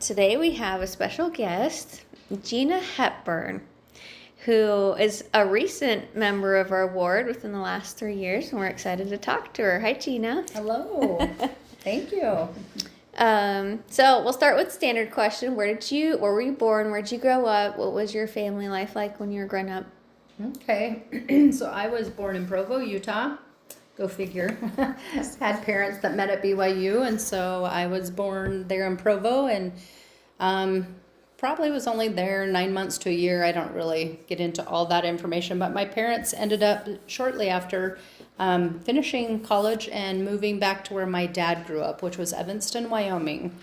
Today we have a special guest, Jeanna Hepburn, who is a recent member of our ward within the last 3 years, and we're excited to talk to her. Hi, Jeanna. Hello. Thank you. So we'll start with standard question. Where were you born? Where did you grow up? What was your family life like when you were growing up? Okay. So I was born in Provo, Utah. Go figure. Had parents that met at BYU, and so I was born there in Provo, and probably was only there 9 months to a year. I don't really get into all that information, but my parents ended up shortly after finishing college and moving back to where my dad grew up, which was Evanston, Wyoming.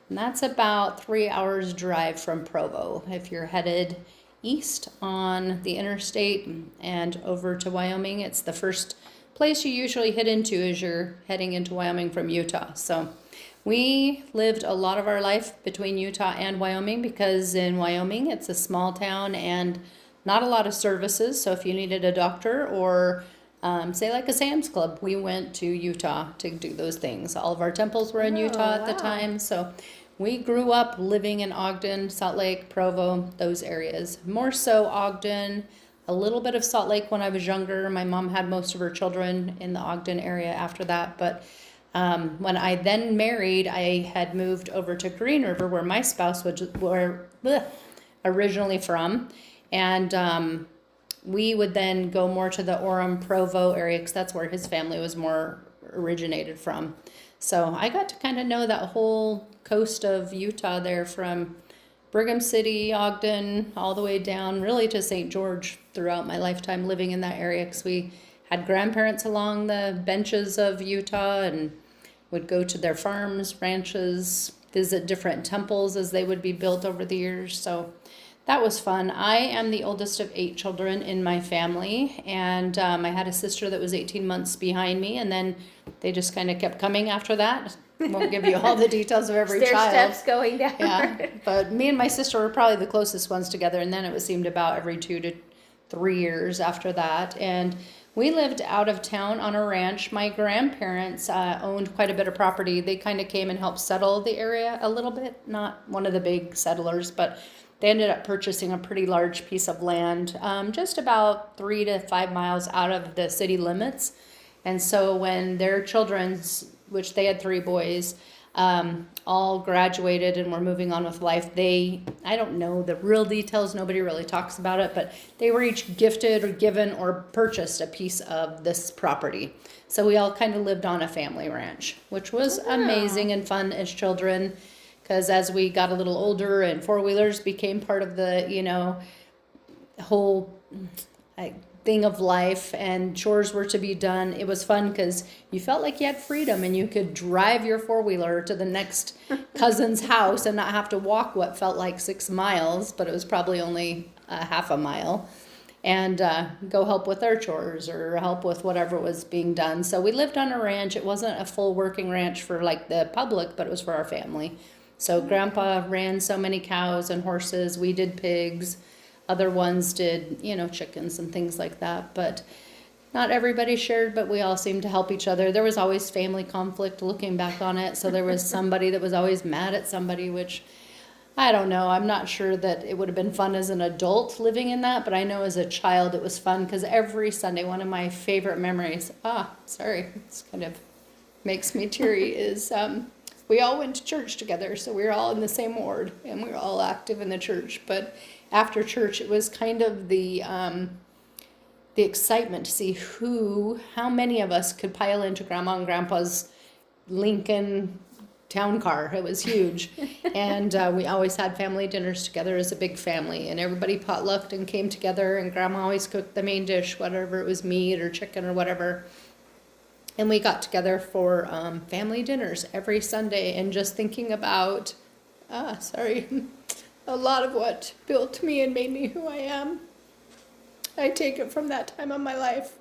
And that's about 3 hours drive from Provo. If you're headed east on the interstate and over to Wyoming, it's the first place you usually hit into as you're heading into Wyoming from Utah. So we lived a lot of our life between Utah and Wyoming because in Wyoming it's a small town and not a lot of services. So if you needed a doctor or say like a Sam's Club, we went to Utah to do those things. All of our temples were in Utah at the time. So we grew up living in Ogden, Salt Lake, Provo, those areas. More so Ogden, a little bit of Salt Lake when I was younger. My mom had most of her children in the Ogden area after that. But when I then married, I had moved over to Green River where my spouse was originally from. And we would then go more to the Orem, Provo area because that's where his family was more originated from. So I got to kind of know that whole coast of Utah there from Brigham City, Ogden, all the way down really to St. George throughout my lifetime living in that area because we had grandparents along the benches of Utah and would go to their farms, ranches, visit different temples as they would be built over the years. So that was fun. I am the oldest of 8 children in my family, and I had a sister that was 18 months behind me, and then they just kind of kept coming after that. Won't give you all the details of every child. Steps going down. Yeah, but me and my sister were probably the closest ones together, and then it seemed about every 2 to 3 years after that. And we lived out of town on a ranch. My grandparents owned quite a bit of property. They kind of came and helped settle the area a little bit. Not one of the big settlers, but they ended up purchasing a pretty large piece of land just about 3 to 5 miles out of the city limits. And so when their children's, which they had 3 boys, all graduated and were moving on with life, I don't know the real details, nobody really talks about it, but they were each gifted or given or purchased a piece of this property. So we all kind of lived on a family ranch, which was amazing and fun as children. Because as we got a little older and 4-wheelers became part of the, whole thing of life and chores were to be done, it was fun because you felt like you had freedom and you could drive your 4-wheeler to the next cousin's house and not have to walk what felt like 6 miles, but it was probably only a half a mile, and go help with their chores or help with whatever was being done. So we lived on a ranch. It wasn't a full working ranch for like the public, but it was for our family. So Grandpa ran so many cows and horses. We did pigs. Other ones did, chickens and things like that. But not everybody shared, but we all seemed to help each other. There was always family conflict looking back on it. So there was somebody that was always mad at somebody, which I don't know. I'm not sure that it would have been fun as an adult living in that. But I know as a child it was fun because every Sunday, one of my favorite memories, it's kind of makes me teary, is we all went to church together, so we were all in the same ward, and we were all active in the church. But after church, it was kind of the excitement to see how many of us could pile into Grandma and Grandpa's Lincoln town car. It was huge, and we always had family dinners together as a big family, and everybody potlucked and came together, and Grandma always cooked the main dish, whatever it was, meat or chicken or whatever. And we got together for family dinners every Sunday, and just thinking about, a lot of what built me and made me who I am. I take it from that time of my life.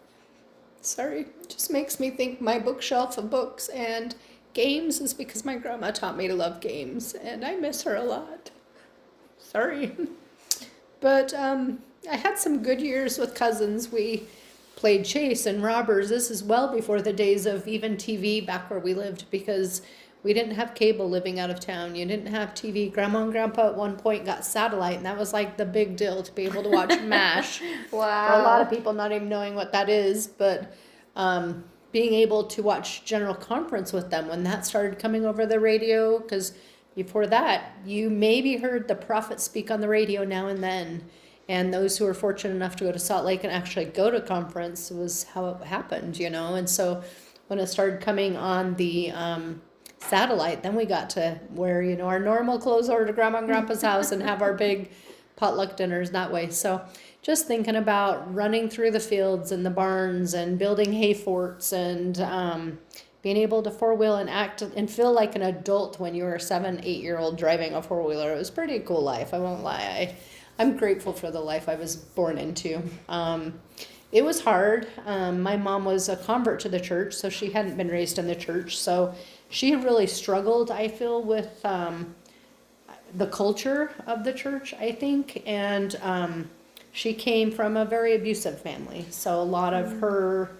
It just makes me think my bookshelf of books and games is because my grandma taught me to love games, and I miss her a lot. But I had some good years with cousins. We played chase and robbers. This is well before the days of even TV back where we lived, because We didn't have cable living out of town. You didn't have TV. Grandma and Grandpa at one point got satellite, and that was like the big deal to be able to watch MASH. Wow. For a lot of people not even knowing what that is, but being able to watch General Conference with them when that started coming over the radio, because before that, you maybe heard the prophet speak on the radio now and then. And those who were fortunate enough to go to Salt Lake and actually go to conference was how it happened, you know. And so when it started coming on the satellite, then we got to wear, you know, our normal clothes over to Grandma and Grandpa's house and have our big potluck dinners that way. So just thinking about running through the fields and the barns and building hay forts and being able to four-wheel and act and feel like an adult when you were a 7-8-year-old driving a four-wheeler. It was a pretty cool life, I won't lie. I'm grateful for the life I was born into. It was hard. My mom was a convert to the church, so she hadn't been raised in the church. So she really struggled, I feel, with the culture of the church, I think. And she came from a very abusive family. So a lot of her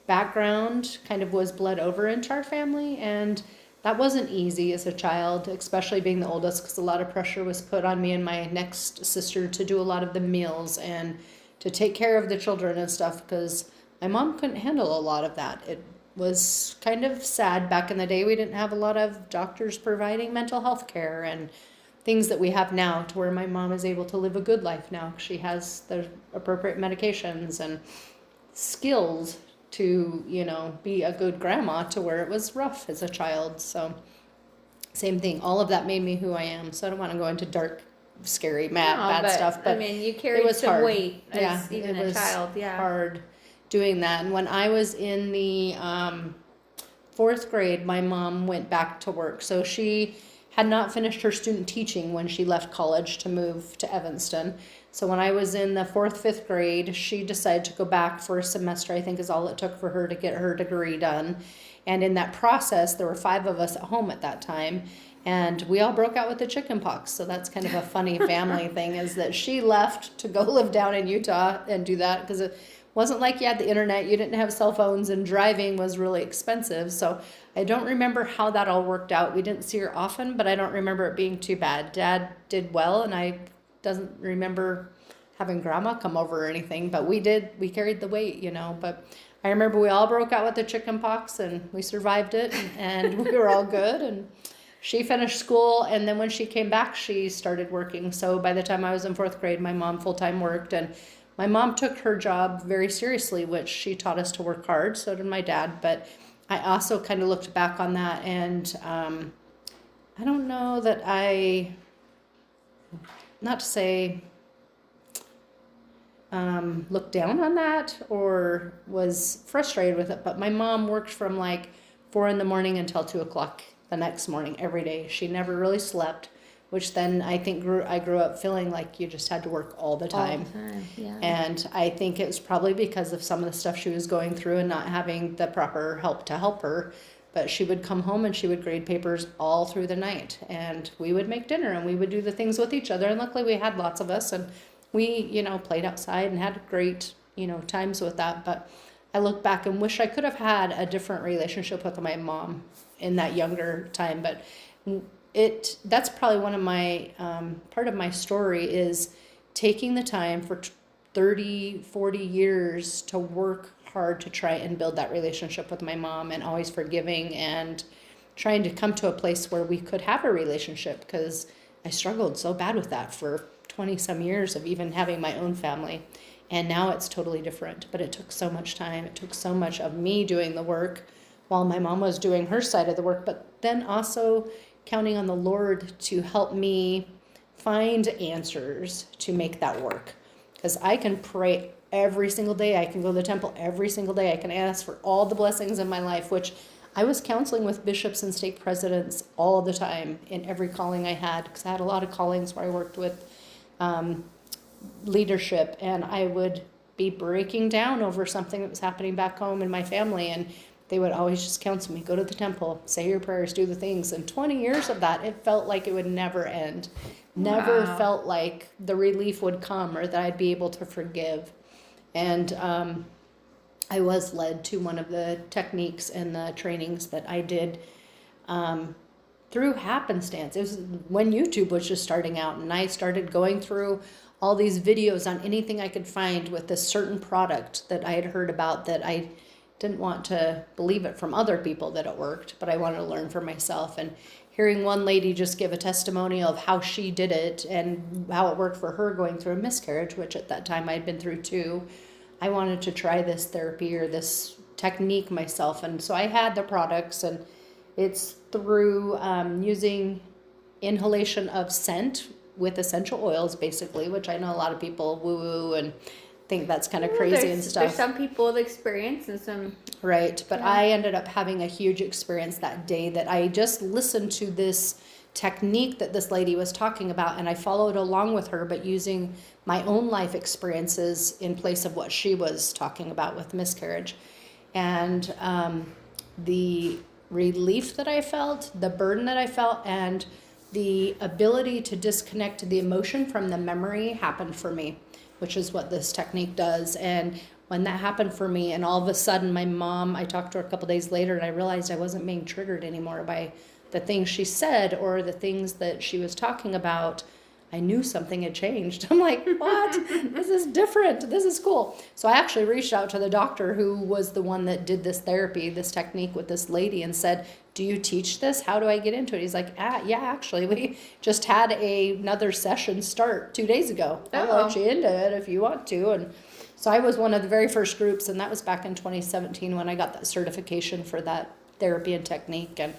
background kind of was bled over into our family. And that wasn't easy as a child, especially being the oldest, because a lot of pressure was put on me and my next sister to do a lot of the meals and to take care of the children and stuff, because my mom couldn't handle a lot of that. It was kind of sad. Back in the day, we didn't have a lot of doctors providing mental health care and things that we have now, to where my mom is able to live a good life now. She has the appropriate medications and skills to, you know, be a good grandma, to where it was rough as a child. So same thing. All of that made me who I am. So I don't want to go into dark, scary, bad stuff. But I mean, you carried some hard. weight as even a child. Yeah. Hard doing that. And when I was in the 4th grade, my mom went back to work. So she had not finished her student teaching when she left college to move to Evanston. So when I was in the 4th, 5th grade, she decided to go back for a semester, I think is all it took for her to get her degree done. And in that process, there were 5 of us at home at that time, and we all broke out with the chicken pox. So that's kind of a funny family thing, is that she left to go live down in Utah and do that, because it wasn't like you had the internet, you didn't have cell phones, and driving was really expensive. So I don't remember how that all worked out. We didn't see her often, but I don't remember it being too bad. Dad did well, and I doesn't remember having grandma come over or anything, but we carried the weight, you know. But I remember we all broke out with the chicken pox, and we survived it, and we were all good. And she finished school, and then when she came back, she started working. So by the time I was in 4th grade, my mom full-time worked, and my mom took her job very seriously, which she taught us to work hard. So did my dad. But I also kind of looked back on that, and I don't know that not to say looked down on that or was frustrated with it, but my mom worked from like 4 a.m. until 2 o'clock the next morning every day. She never really slept, which then I think I grew up feeling like you just had to work all the time. All the time, yeah. And I think it was probably because of some of the stuff she was going through and not having the proper help to help her. But she would come home and she would grade papers all through the night, and we would make dinner and we would do the things with each other. And luckily we had lots of us, and we, you know, played outside and had great, you know, times with that. But I look back and wish I could have had a different relationship with my mom in that younger time. But that's probably one of my, part of my story is taking the time for 30, 40 years to work hard to try and build that relationship with my mom, and always forgiving and trying to come to a place where we could have a relationship, because I struggled so bad with that for 20 some years of even having my own family. And now it's totally different, but it took so much time. It took so much of me doing the work while my mom was doing her side of the work, but then also counting on the Lord to help me find answers to make that work. Because I can pray every single day. I can go to the temple every single day. I can ask for all the blessings in my life, which I was counseling with bishops and stake presidents all the time in every calling I had, because I had a lot of callings where I worked with leadership, and I would be breaking down over something that was happening back home in my family, and they would always just counsel me, go to the temple, say your prayers, do the things. And 20 years of that, it felt like it would never end. Never felt like the relief would come or that I'd be able to forgive. And I was led to one of the techniques and the trainings that I did through happenstance. It was when YouTube was just starting out, and I started going through all these videos on anything I could find with this certain product that I had heard about, that I didn't want to believe it from other people that it worked, but I wanted to learn for myself. And hearing one lady just give a testimonial of how she did it and how it worked for her going through a miscarriage, which at that time I'd been through too, I wanted to try this therapy or this technique myself. And so I had the products, and it's through using inhalation of scent with essential oils, basically, which I know a lot of people woo-woo and think that's kind of crazy and stuff. There's some people with experience and some... Right, but I ended up having a huge experience that day, that I just listened to this technique that this lady was talking about, and I followed along with her, but using my own life experiences in place of what she was talking about with miscarriage. And the relief that I felt, the burden that I felt, and the ability to disconnect the emotion from the memory happened for me, which is what this technique does. And when that happened for me, and all of a sudden my mom, I talked to her a couple days later, and I realized I wasn't being triggered anymore by the things she said or the things that she was talking about. I knew something had changed. I'm like, what? This is different. This is cool. So I actually reached out to the doctor who was the one that did this therapy, this technique with this lady, and said, do you teach this? How do I get into it? He's like, yeah, actually, we just had another session start 2 days ago. I'll let you into it if you want to. And so I was one of the very first groups, and that was back in 2017 when I got that certification for that therapy and technique, and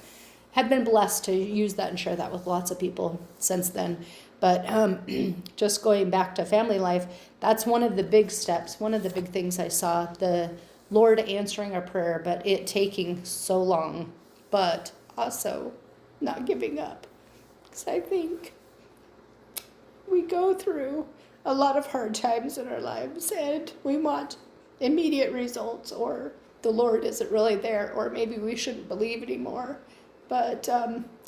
have been blessed to use that and share that with lots of people since then. But just going back to family life, that's one of the big steps, one of the big things I saw, the Lord answering our prayer, but it taking so long, but also not giving up. Because I think we go through a lot of hard times in our lives, and we want immediate results, or the Lord isn't really there, or maybe we shouldn't believe anymore. But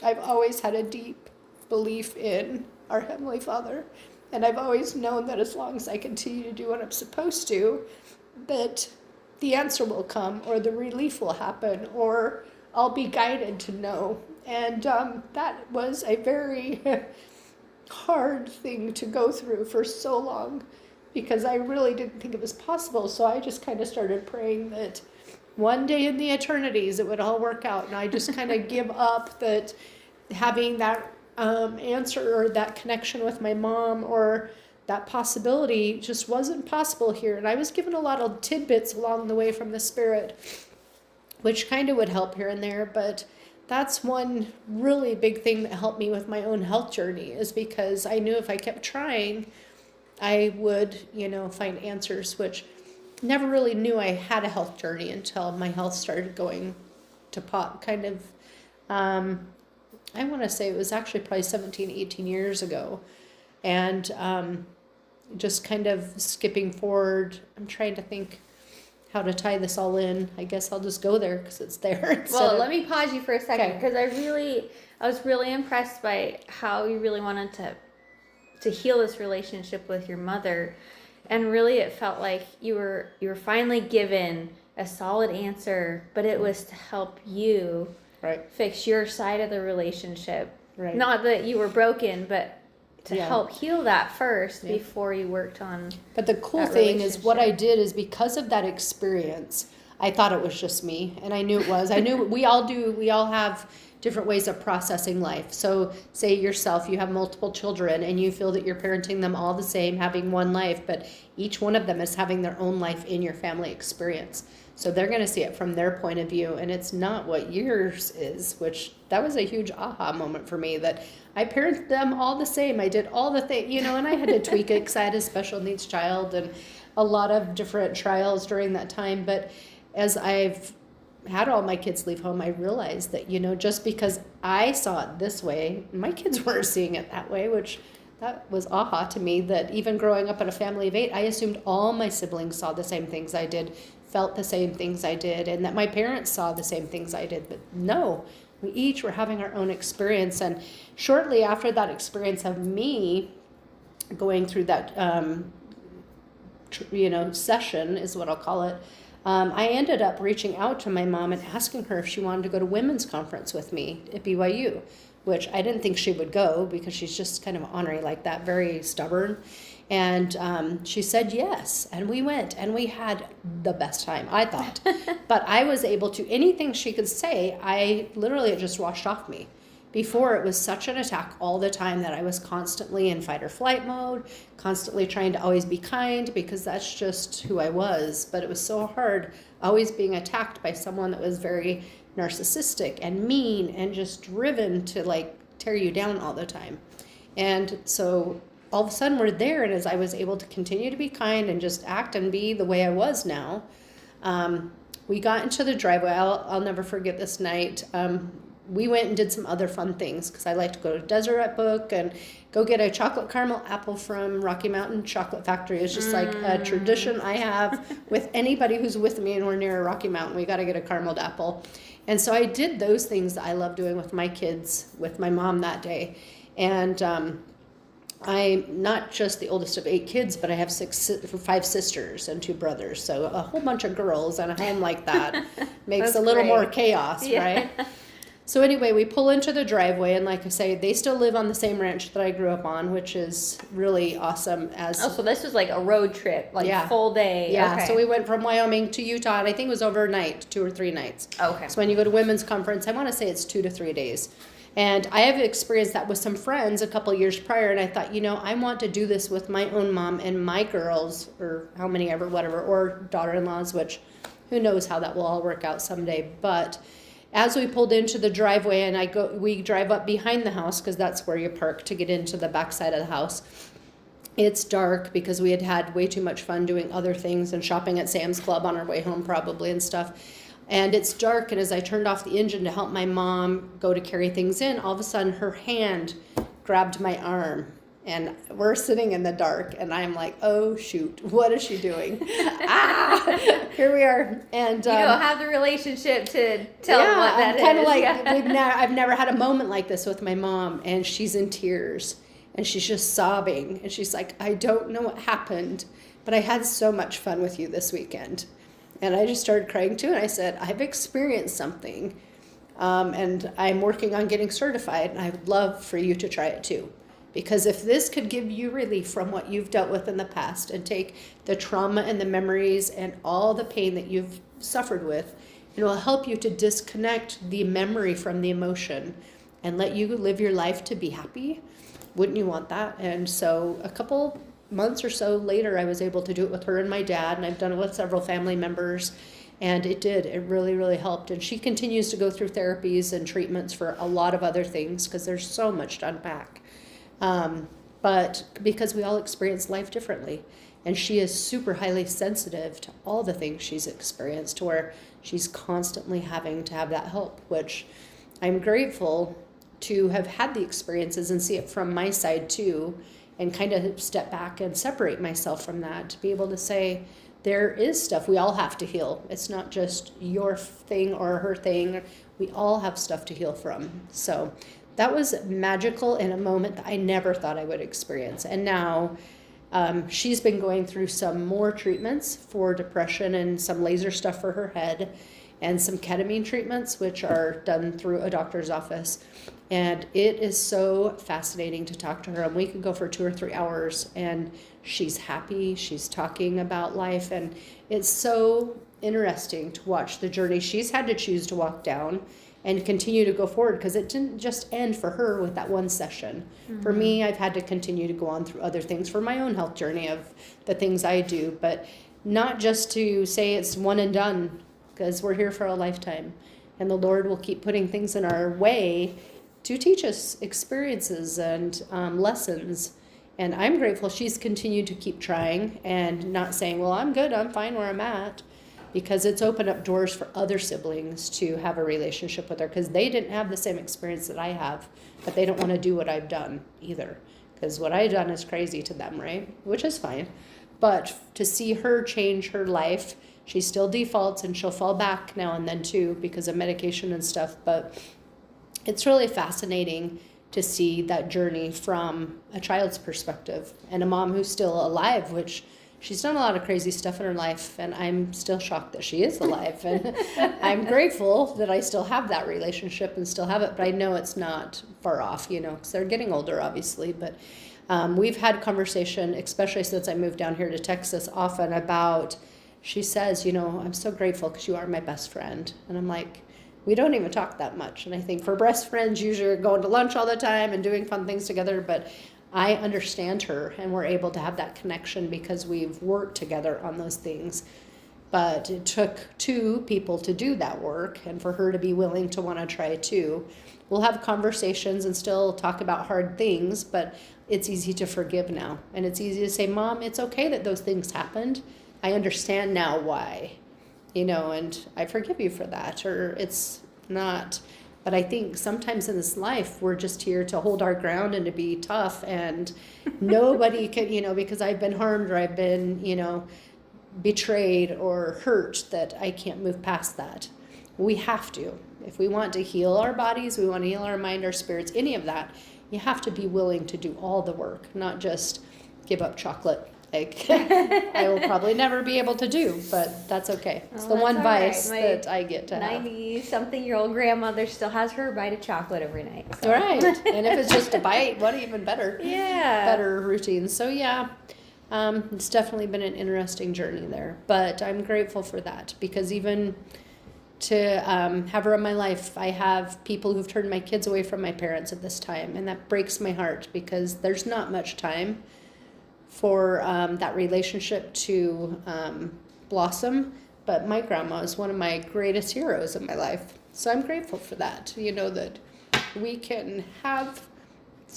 I've always had a deep belief in our Heavenly Father, and I've always known that as long as I continue to do what I'm supposed to, that the answer will come, or the relief will happen, or I'll be guided to know. And that was a very hard thing to go through for so long, because I really didn't think it was possible. So I just kind of started praying that one day in the eternities it would all work out, and I just kind of give up that having that answer or that connection with my mom or that possibility just wasn't possible here. And I was given a lot of tidbits along the way from the Spirit, which kind of would help here and there. But that's one really big thing that helped me with my own health journey, is because I knew if I kept trying, I would, find answers, which never really knew I had a health journey until my health started going to pot kind of, I want to say it was actually probably 17, 18 years ago. And just kind of skipping forward, I'm trying to think how to tie this all in. I guess I'll just go there because it's there. Well, let me pause you for a second, because I was really impressed by how you really wanted to heal this relationship with your mother. And really it felt like you were finally given a solid answer, but it was to help you fix your side of the relationship. Right. Not that you were broken, but to help heal that first before you worked on. But the cool thing is, what I did is, because of that experience, I thought it was just me, and I knew it was. I knew we all have different ways of processing life. So say yourself, you have multiple children and you feel that you're parenting them all the same, having one life, but each one of them is having their own life in your family experience. So they're going to see it from their point of view, and it's not what yours is, which that was a huge aha moment for me, that I parented them all the same. I did all the things, and I had to tweak it because I had a special needs child and a lot of different trials during that time. But as I've had all my kids leave home, I realized that, just because I saw it this way, my kids weren't seeing it that way, which that was aha to me, that even growing up in a family of 8, I assumed all my siblings saw the same things I did, felt the same things I did, and that my parents saw the same things I did. But no, we each were having our own experience. And shortly after that experience of me going through that, session is what I'll call it, I ended up reaching out to my mom and asking her if she wanted to go to women's conference with me at BYU, which I didn't think she would go because she's just kind of ornery like that, very stubborn. And she said yes, and we went, and we had the best time, I thought. But I was able to, anything she could say, I literally, it just washed off me. Before, it was such an attack all the time that I was constantly in fight or flight mode, constantly trying to always be kind, because that's just who I was. But it was so hard always being attacked by someone that was very narcissistic and mean and just driven to like tear you down all the time. And so all of a sudden we're there, and as I was able to continue to be kind and just act and be the way I was now, we got into the driveway. I'll never forget this night. We went and did some other fun things because I like to go to Deseret Book and go get a chocolate caramel apple from Rocky Mountain Chocolate Factory. It's just like a tradition I have with anybody who's with me and we're near Rocky Mountain. We got to get a carameled apple. And so I did those things that I love doing with my kids, with my mom that day. And I'm not just the oldest of 8 kids, but I have 5 sisters and 2 brothers. So a whole bunch of girls and a home like that makes a little more chaos, right? So anyway, we pull into the driveway, and like I say, they still live on the same ranch that I grew up on, which is really awesome. So this was like a road trip, like full day. Yeah, okay. So we went from Wyoming to Utah, and I think it was overnight, 2 or 3 nights. Okay. So when you go to women's conference, I want to say it's 2 to 3 days. And I have experienced that with some friends a couple years prior, and I thought, I want to do this with my own mom and my girls, or how many ever, whatever, or daughter-in-laws, which who knows how that will all work out someday. But as we pulled into the driveway, and we drive up behind the house because that's where you park to get into the backside of the house. It's dark because we had had way too much fun doing other things and shopping at Sam's Club on our way home probably and stuff. And it's dark, and as I turned off the engine to help my mom go to carry things in, all of a sudden her hand grabbed my arm. And we're sitting in the dark, and I'm like, oh, shoot, what is she doing? Here we are. And you don't have the relationship to tell them what that is. Kind of like, I've never had a moment like this with my mom, and she's in tears, and she's just sobbing. And she's like, I don't know what happened, but I had so much fun with you this weekend. And I just started crying too, and I said, I've experienced something, and I'm working on getting certified, and I would love for you to try it too. Because if this could give you relief from what you've dealt with in the past and take the trauma and the memories and all the pain that you've suffered with, it will help you to disconnect the memory from the emotion and let you live your life to be happy. Wouldn't you want that? And so a couple months or so later, I was able to do it with her and my dad, and I've done it with several family members, and it really, really helped. And she continues to go through therapies and treatments for a lot of other things because there's so much to unpack. But because we all experience life differently, and she is super highly sensitive to all the things she's experienced, to where she's constantly having to have that help, which I'm grateful to have had the experiences and see it from my side too, and kind of step back and separate myself from that, to be able to say there is stuff we all have to heal. It's not just your thing or her thing. We all have stuff to heal from. So that was magical in a moment that I never thought I would experience. And now she's been going through some more treatments for depression and some laser stuff for her head and some ketamine treatments, which are done through a doctor's office. And it is so fascinating to talk to her. And we could go for 2 or 3 hours, and she's happy. She's talking about life. And it's so interesting to watch the journey she's had to choose to walk down and continue to go forward, because it didn't just end for her with that one session. Mm-hmm. For me, I've had to continue to go on through other things for my own health journey of the things I do, but not just to say it's one and done, because we're here for a lifetime. And the Lord will keep putting things in our way to teach us experiences and lessons. And I'm grateful she's continued to keep trying and not saying, well, I'm good, I'm fine where I'm at, because it's opened up doors for other siblings to have a relationship with her, because they didn't have the same experience that I have, but they don't want to do what I've done either, because what I've done is crazy to them, right? Which is fine. But to see her change her life, she still defaults and she'll fall back now and then too because of medication and stuff, but it's really fascinating to see that journey from a child's perspective and a mom who's still alive, which she's done a lot of crazy stuff in her life, and I'm still shocked that she is alive. And I'm grateful that I still have that relationship and still have it, but I know it's not far off, you know, because they're getting older, obviously. But we've had conversation, especially since I moved down here to Texas, often about, she says, you know, I'm so grateful because you are my best friend. And I'm like, we don't even talk that much. And I think for best friends, usually you're going to lunch all the time and doing fun things together. But I understand her, and we're able to have that connection because we've worked together on those things. But it took two people to do that work, and for her to be willing to want to try too. We'll have conversations and still talk about hard things, but it's easy to forgive now. And it's easy to say, Mom, it's okay that those things happened. I understand now why, you know, and I forgive you for that. Or it's not. But I think sometimes in this life, we're just here to hold our ground and to be tough. And nobody can, you know, because I've been harmed or I've been, you know, betrayed or hurt, that I can't move past that. We have to. If we want to heal our bodies, we want to heal our mind, our spirits, any of that, you have to be willing to do all the work, not just give up chocolate. Like, I will probably never be able to do, but that's okay. It's the one vice that I get to have. 90-something-year-old grandmother still has her bite of chocolate every night. So. Right. And if it's just a bite, what even better? Yeah. Better routine. So yeah, it's definitely been an interesting journey there. But I'm grateful for that, because even to have her in my life, I have people who've turned my kids away from my parents at this time. And that breaks my heart, because there's not much time for that relationship to blossom. But my grandma is one of my greatest heroes in my life. So I'm grateful for that, you know, that we can have,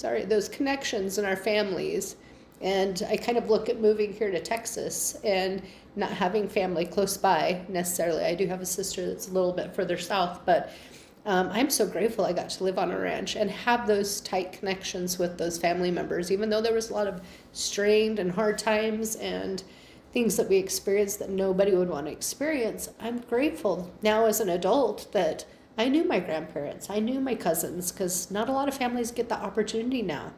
those connections in our families. And I kind of look at moving here to Texas and not having family close by necessarily. I do have a sister that's a little bit further south, but I'm so grateful I got to live on a ranch and have those tight connections with those family members, even though there was a lot of strained and hard times and things that we experienced that nobody would want to experience. I'm grateful now as an adult that I knew my grandparents, I knew my cousins, because not a lot of families get the opportunity now.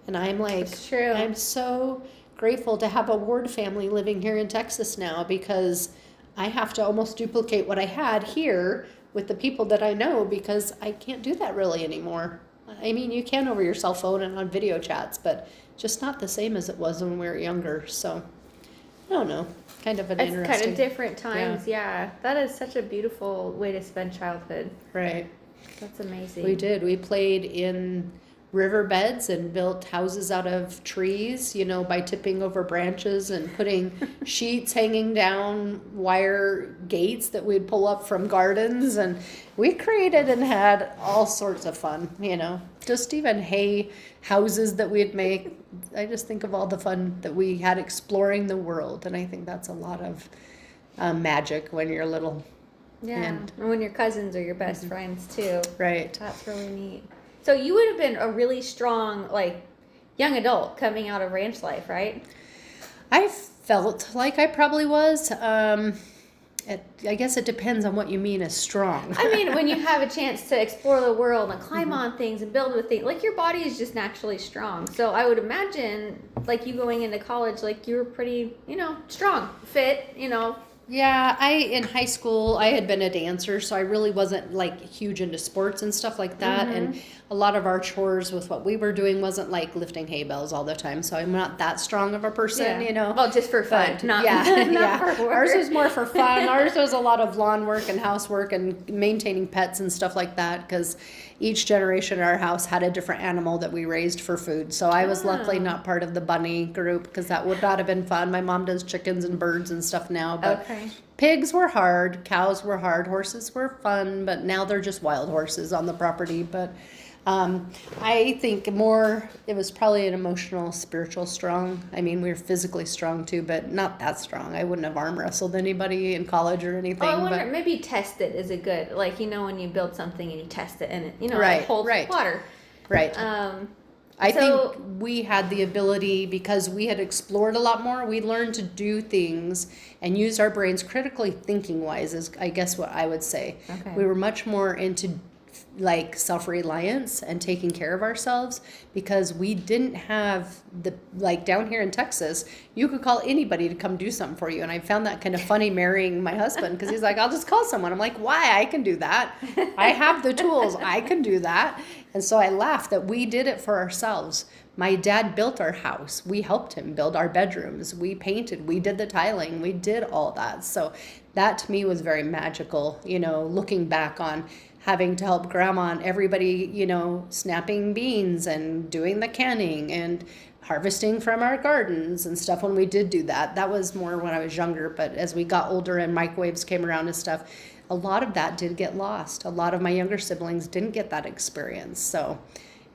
And I'm like, That's true. I'm so grateful to have a Ward family living here in Texas now, because I have to almost duplicate what I had here with the people that I know, because I can't do that really anymore. I mean, you can over your cell phone and on video chats, but just not the same as it was when we were younger. So, I don't know, kind of an It's interesting. kind of different times, yeah. That is such a beautiful way to spend childhood. Right. That's amazing. We did. We played in riverbeds and built houses out of trees, you know, by tipping over branches and putting sheets hanging down wire gates that we'd pull up from gardens. And we created and had all sorts of fun, you know, just even hay houses that we'd make. I just think of all the fun that we had exploring the world. And I think that's a lot of magic when you're little. Yeah, and when your cousins are your best friends too. Right. That's really neat. So you would have been a really strong, like, young adult coming out of ranch life, right? I felt like I probably was. I guess it depends on what you mean as strong. I mean, when you have a chance to explore the world and climb on things and build with things, like, your body is just naturally strong. So I would imagine, like, you going into college, like, you were pretty, you know, strong, fit, you know. Yeah, in high school, I had been a dancer, so I really wasn't, like, huge into sports and stuff like that. And a lot of our chores with what we were doing wasn't, like, lifting hay bales all the time. So I'm not that strong of a person, you know. Well, just for fun, not for work. Ours was more for fun. Ours was a lot of lawn work and housework and maintaining pets and stuff like that, because each generation in our house had a different animal that we raised for food. So I was luckily not part of the bunny group, because that would not have been fun. My mom does chickens and birds and stuff now, but pigs were hard, cows were hard, horses were fun, but now they're just wild horses on the property. But I think more, it was probably an emotional, spiritual strong. I mean, we were physically strong too, but not that strong. I wouldn't have arm wrestled anybody in college or anything. Oh, I wonder, maybe test it is a good, like, you know, when you build something and you test it and it, you know, Right, it holds right. water. Right. I think we had the ability, because we had explored a lot more, we learned to do things and use our brains critically thinking wise, is I guess what I would say. Okay. We were much more into like self-reliance and taking care of ourselves, because we didn't have the, like down here in Texas, you could call anybody to come do something for you. And I found that kind of funny marrying my husband, because he's like, I'll just call someone. I'm like, why? I can do that. I have the tools. I can do that. And so I laughed that we did it for ourselves. My dad built our house. We helped him build our bedrooms. We painted. We did the tiling. We did all that. So that to me was very magical, you know, looking back on having to help grandma and everybody, you know, snapping beans and doing the canning and harvesting from our gardens and stuff. When we did do that, that was more when I was younger. But as we got older and microwaves came around and stuff, a lot of that did get lost. A lot of my younger siblings didn't get that experience. So,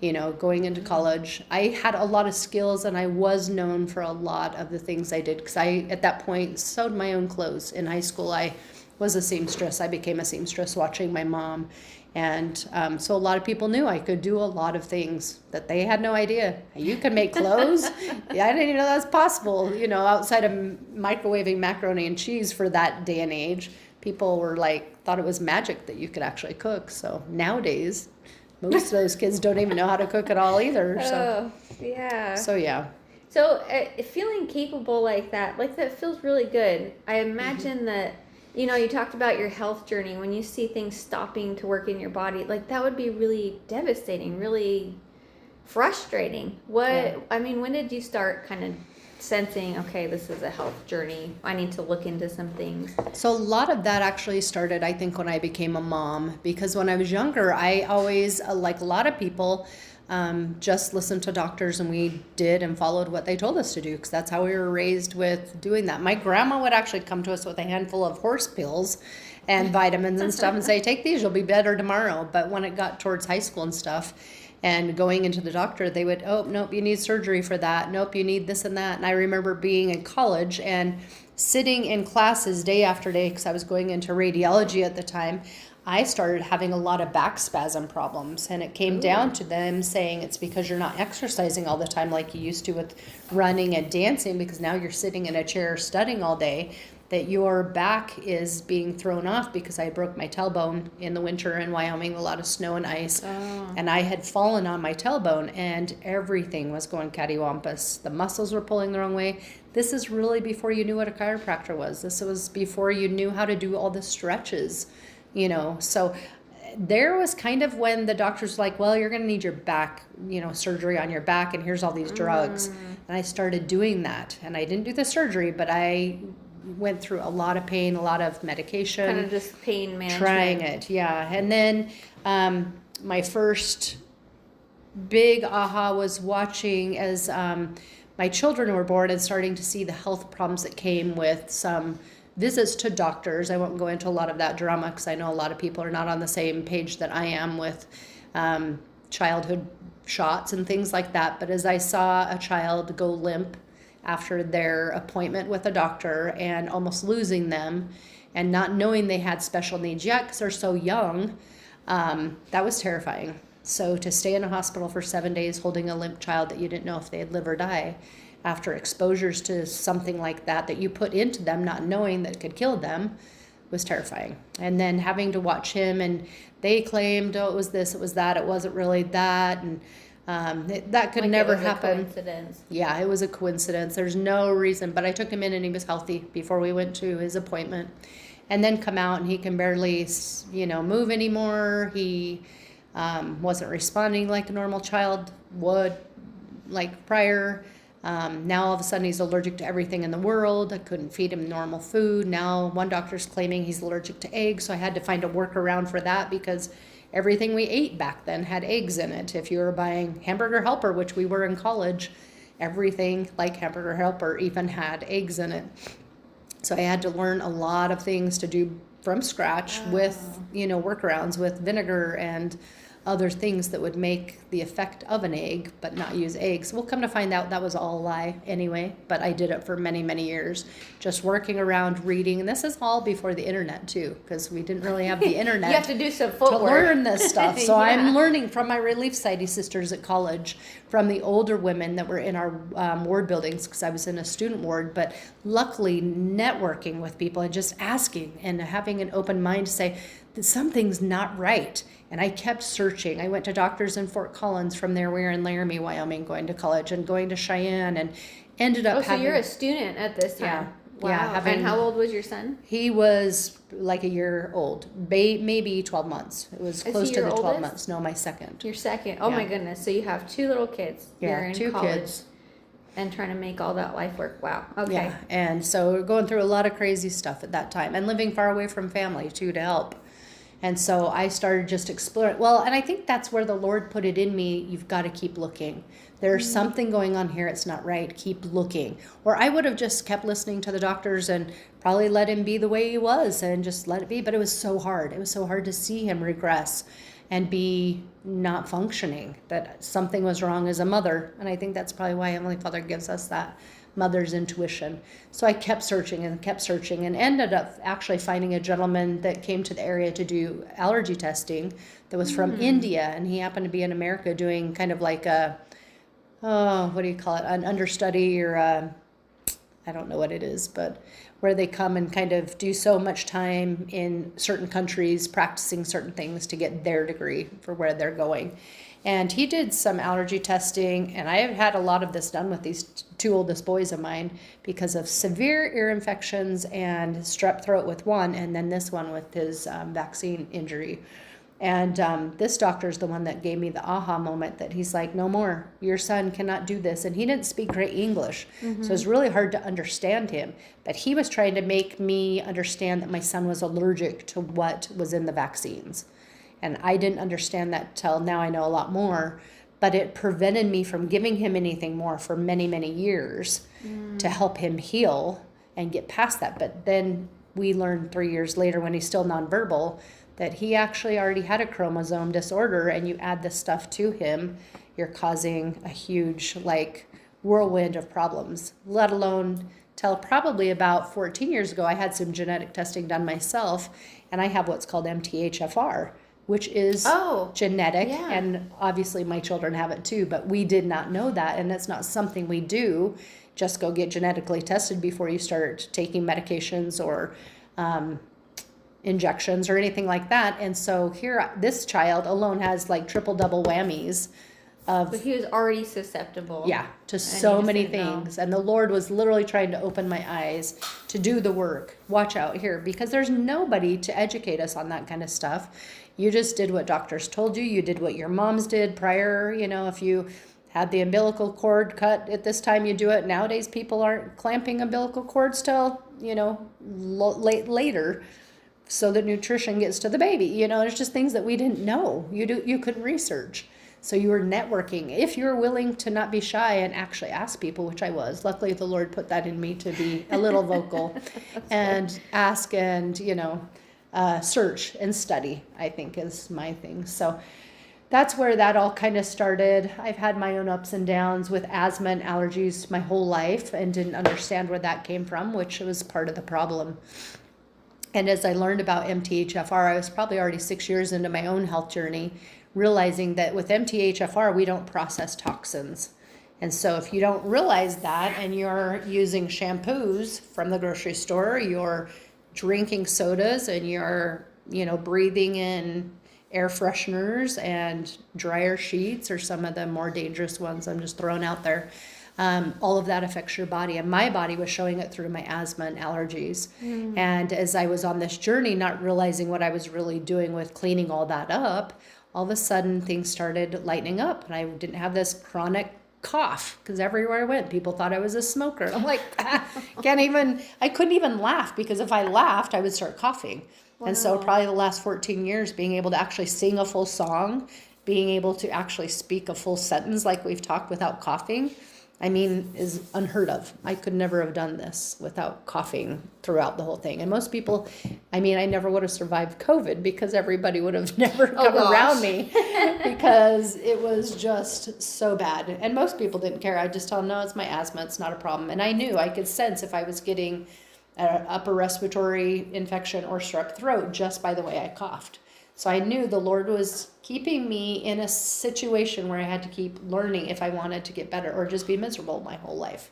you know, going into college, I had a lot of skills, and I was known for a lot of the things I did, because I, at that point, sewed my own clothes. In high school, I was a seamstress. I became a seamstress watching my mom. And so a lot of people knew I could do a lot of things that they had no idea. You can make clothes? Yeah, I didn't even know that was possible. You know, outside of microwaving macaroni and cheese for that day and age, people were like, thought it was magic that you could actually cook. So nowadays, most of those kids don't even know how to cook at all either. So, yeah. So, yeah. So feeling capable like that feels really good. I imagine that, you know, you talked about your health journey. When you see things stopping to work in your body, like that would be really devastating, really frustrating. I mean, when did you start kind of sensing, okay, this is a health journey, I need to look into some things? So a lot of that actually started, I think, when I became a mom, because when I was younger, I always, like a lot of people, just listened to doctors, and we did and followed what they told us to do, because that's how we were raised with doing that. My grandma would actually come to us with a handful of horse pills and vitamins and stuff and say, take these, you'll be better tomorrow. But when it got towards high school and stuff, and going into the doctor, they would, oh, nope, you need surgery for that. Nope, you need this and that. And I remember being in college and sitting in classes day after day, because I was going into radiology at the time. I started having a lot of back spasm problems, and it came down to them saying it's because you're not exercising all the time like you used to with running and dancing, because now you're sitting in a chair studying all day, that your back is being thrown off, because I broke my tailbone in the winter in Wyoming, a lot of snow and ice. And I had fallen on my tailbone, and everything was going cattywampus. The muscles were pulling the wrong way. This is really before you knew what a chiropractor was. This was before you knew how to do all the stretches, you know. So there was kind of when the doctor's like, well, you're going to need your back, you know, surgery on your back, and here's all these drugs. And I started doing that, and I didn't do the surgery, but I went through a lot of pain, a lot of medication. Kind of just pain management. Trying it, yeah. And then my first big aha was watching as my children were born and starting to see the health problems that came with some visits to doctors. I won't go into a lot of that drama, because I know a lot of people are not on the same page that I am with childhood shots and things like that. But as I saw a child go limp after their appointment with a doctor and almost losing them and not knowing they had special needs yet because they're so young, that was terrifying. So to stay in a hospital for 7 days holding a limp child that you didn't know if they'd live or die after exposures to something like that you put into them not knowing that could kill them was terrifying. And then having to watch him, and they claimed, oh, it was this, it was that, it wasn't really that, and that could never happen. Coincidence. Yeah, it was a coincidence. There's no reason. But I took him in, and he was healthy before we went to his appointment. And then come out, and he can barely, move anymore. He wasn't responding like a normal child would, like prior. Now all of a sudden he's allergic to everything in the world. I couldn't feed him normal food. Now one doctor's claiming he's allergic to eggs, so I had to find a workaround for that, because everything we ate back then had eggs in it. If you were buying Hamburger Helper, which we were in college, everything like Hamburger Helper even had eggs in it. So I had to learn a lot of things to do from scratch with, workarounds with vinegar and other things that would make the effect of an egg, but not use eggs. We'll come to find out that was all a lie anyway, but I did it for many, many years, just working around, reading. And this is all before the internet too, because we didn't really have the internet. You have to do some footwork to learn this stuff. So yeah. I'm learning from my Relief Society sisters at college, from the older women that were in our ward buildings, because I was in a student ward, but luckily networking with people and just asking and having an open mind to say, something's not right. And I kept searching. I went to doctors in Fort Collins. From there, we were in Laramie, Wyoming, going to college, and going to Cheyenne, and ended up so you're a student at this time. Yeah. Wow. Yeah, And how old was your son? He was like a year old, maybe 12 months. It was close to the 12 oldest? months. No, my second. Your second. Oh Yeah. my goodness. So you have 2 little kids. Yeah, You're in 2 college kids. and trying to make all that life work. Wow. Okay. Yeah, and so we're going through a lot of crazy stuff at that time, and living far away from family too to help. And so I started just exploring. Well, and I think that's where the Lord put it in me. You've got to keep looking. There's something going on here. It's not right. Keep looking. Or I would have just kept listening to the doctors and probably let him be the way he was and just let it be. But it was so hard. It was so hard to see him regress and be not functioning, that something was wrong as a mother. And I think that's probably why Heavenly Father gives us that mother's intuition. So I kept searching and ended up actually finding a gentleman that came to the area to do allergy testing that was from India. And he happened to be in America doing kind of like a, what do you call it? An understudy, or I don't know what it is, but where they come and kind of do so much time in certain countries practicing certain things to get their degree for where they're going. And he did some allergy testing, and I have had a lot of this done with these 2 oldest boys of mine because of severe ear infections and strep throat with one, and then this one with his vaccine injury. And this doctor is the one that gave me the aha moment that he's like, no more, your son cannot do this. And he didn't speak great English, so it's really hard to understand him. But he was trying to make me understand that my son was allergic to what was in the vaccines. And I didn't understand that till now. I know a lot more, but it prevented me from giving him anything more for many, many years to help him heal and get past that. But then we learned 3 years later, when he's still nonverbal, that he actually already had a chromosome disorder, and you add this stuff to him, you're causing a huge whirlwind of problems, let alone till probably about 14 years ago, I had some genetic testing done myself, and I have what's called MTHFR, which is genetic, and obviously my children have it too, but we did not know that, and it's not something we do. Just go get genetically tested before you start taking medications or injections or anything like that. And so here, this child alone has like triple double whammies of, but he was already susceptible. Yeah, to so many things. And the Lord was literally trying to open my eyes to do the work. Watch out here, because there's nobody to educate us on that kind of stuff. You just did what doctors told you. You did what your moms did prior. You know, if you had the umbilical cord cut at this time, you do it. Nowadays, people aren't clamping umbilical cords till, you know, later, so that nutrition gets to the baby. You know, there's just things that we didn't know. You couldn't research. So you were networking. If you're willing to not be shy and actually ask people, which I was. Luckily, the Lord put that in me to be a little vocal and ask and, you know, search and study, I think is my thing. So that's where that all kind of started. I've had my own ups and downs with asthma and allergies my whole life and didn't understand where that came from, which was part of the problem. And as I learned about MTHFR, I was probably already 6 years into my own health journey, realizing that with MTHFR, we don't process toxins. And so if you don't realize that and you're using shampoos from the grocery store, you're drinking sodas, and you're, you know, breathing in air fresheners and dryer sheets, or some of the more dangerous ones I'm just throwing out there, all of that affects your body. And my body was showing it through my asthma and allergies. And as I was on this journey, not realizing what I was really doing with cleaning all that up, all of a sudden things started lightening up, and I didn't have this chronic cough, because everywhere I went, people thought I was a smoker. And I'm like, I couldn't even laugh, because if I laughed, I would start coughing. Wow. And so probably the last 14 years, being able to actually sing a full song, being able to actually speak a full sentence like we've talked without coughing, I mean, is unheard of. I could never have done this without coughing throughout the whole thing. And most people, I mean, I never would have survived COVID, because everybody would have never come around me, because it was just so bad. And most people didn't care. I just tell them, no, it's my asthma. It's not a problem. And I knew, I could sense if I was getting an upper respiratory infection or strep throat just by the way I coughed. So I knew the Lord was keeping me in a situation where I had to keep learning if I wanted to get better, or just be miserable my whole life.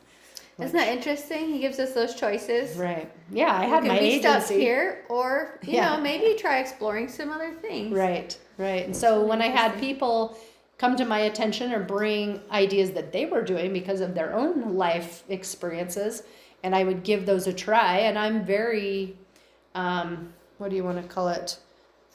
Isn't that interesting? He gives us those choices. Right. Yeah, I You had can my be stuck agency. here, or you Yeah. know, maybe try exploring some other things. Right, right. And so really when I had interesting. people come to my attention or bring ideas that they were doing because of their own life experiences, and I would give those a try, and I'm very, what do you want to call it?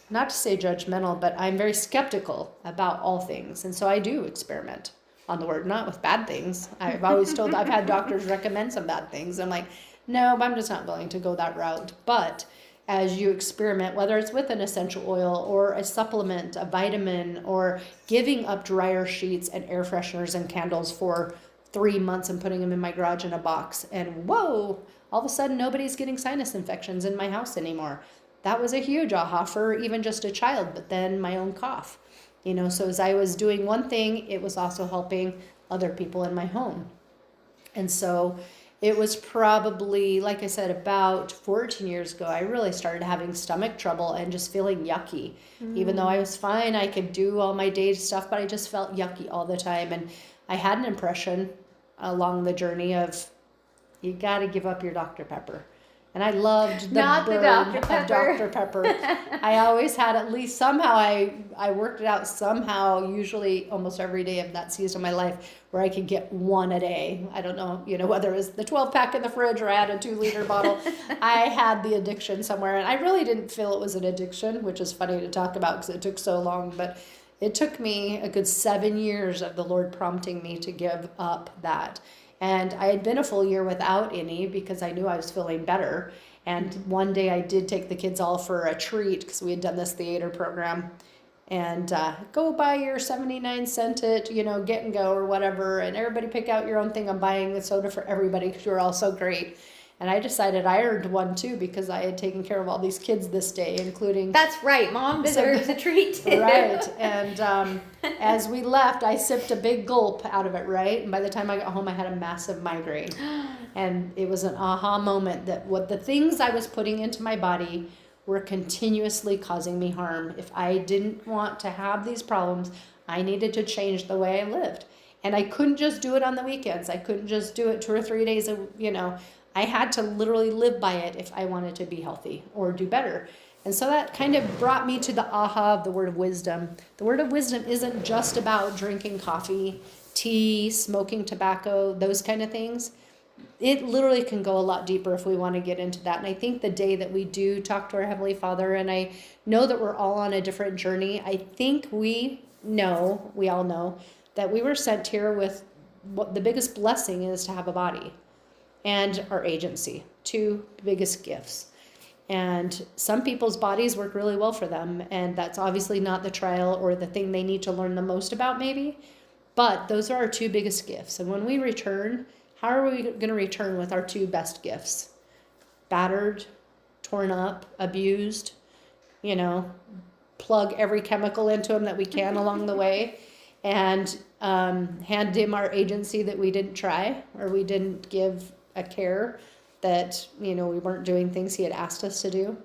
Not to say judgmental, but I'm very skeptical about all things. And so I do experiment on the word, not with bad things. I've always told, I've had doctors recommend some bad things. I'm like, no, I'm just not willing to go that route. But as you experiment, whether it's with an essential oil or a supplement, a vitamin, or giving up dryer sheets and air fresheners and candles for 3 months and putting them in my garage in a box, and whoa, all of a sudden nobody's getting sinus infections in my house anymore. That was a huge aha for even just a child, but then my own cough. So as I was doing one thing, it was also helping other people in my home. And so it was probably, like I said, about 14 years ago, I really started having stomach trouble and just feeling yucky. Even though I was fine, I could do all my day stuff, but I just felt yucky all the time. And I had an impression along the journey of, you got to give up your Dr. Pepper. And I loved the Not the burn Dr. of Pepper. Dr. Pepper. I always had at least somehow, I worked it out somehow, usually almost every day of that season of my life, where I could get one a day. I don't know, whether it was the 12 pack in the fridge or I had a 2-liter bottle. I had the addiction somewhere. And I really didn't feel it was an addiction, which is funny to talk about because it took so long. But it took me a good 7 years of the Lord prompting me to give up that. And I had been a full year without any because I knew I was feeling better. And one day I did take the kids all for a treat because we had done this theater program. And go buy your 79-cent get and go or whatever. And everybody pick out your own thing. I'm buying a soda for everybody because you're all so great. And I decided I earned one too because I had taken care of all these kids this day, including... That's right. Mom deserves a treat too. Right. And as we left, I sipped a big gulp out of it, right? And by the time I got home, I had a massive migraine. And it was an aha moment that what the things I was putting into my body were continuously causing me harm. If I didn't want to have these problems, I needed to change the way I lived. And I couldn't just do it on the weekends. I couldn't just do it 2 or 3 days, I had to literally live by it if I wanted to be healthy or do better. And so that kind of brought me to the aha of the word of wisdom. The word of wisdom isn't just about drinking coffee, tea, smoking tobacco, those kind of things. It literally can go a lot deeper if we want to get into that. And I think the day that we do talk to our Heavenly Father, and I know that we're all on a different journey, I think we all know that we were sent here with what the biggest blessing is to have a body and our agency, 2 biggest gifts. And some people's bodies work really well for them, and that's obviously not the trial or the thing they need to learn the most about maybe, but those are our 2 biggest gifts. And when we return, how are we going to return with our 2 best gifts? Battered, torn up, abused, plug every chemical into them that we can along the way, and hand him our agency that we didn't try or we didn't give a care that, we weren't doing things he had asked us to do.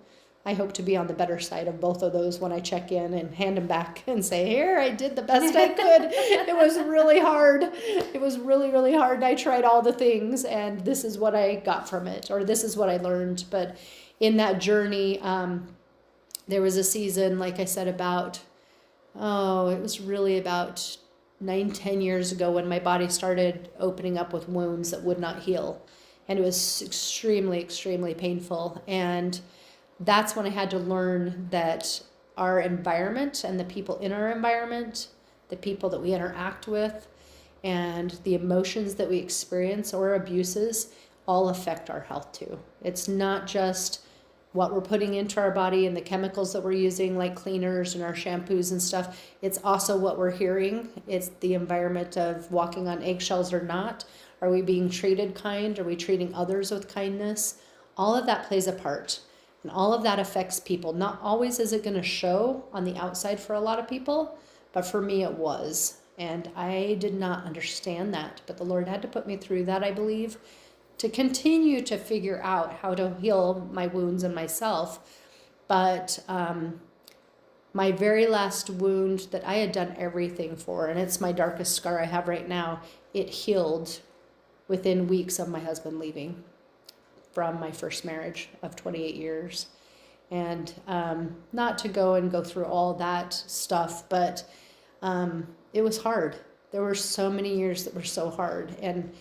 I hope to be on the better side of both of those when I check in and hand them back and say, here, I did the best I could. It was really hard. It was really, really hard. I tried all the things and this is what I got from it, or this is what I learned. But in that journey, there was a season, like I said, it was really about 9-10 years ago when my body started opening up with wounds that would not heal. And it was extremely, extremely painful. And that's when I had to learn that our environment and the people in our environment, the people that we interact with, and the emotions that we experience or abuses all affect our health too. It's not just what we're putting into our body and the chemicals that we're using, like cleaners and our shampoos and stuff. It's also what we're hearing. It's the environment of walking on eggshells or not. Are we being treated kind? Are we treating others with kindness? All of that plays a part. And all of that affects people. Not always is it going to show on the outside for a lot of people, but for me it was. And I did not understand that. But the Lord had to put me through that, I believe, to continue to figure out how to heal my wounds and myself. But my very last wound that I had done everything for, and it's my darkest scar I have right now, it healed within weeks of my husband leaving from my first marriage of 28 years. And not to go through all that stuff, but it was hard. There were so many years that were so hard. And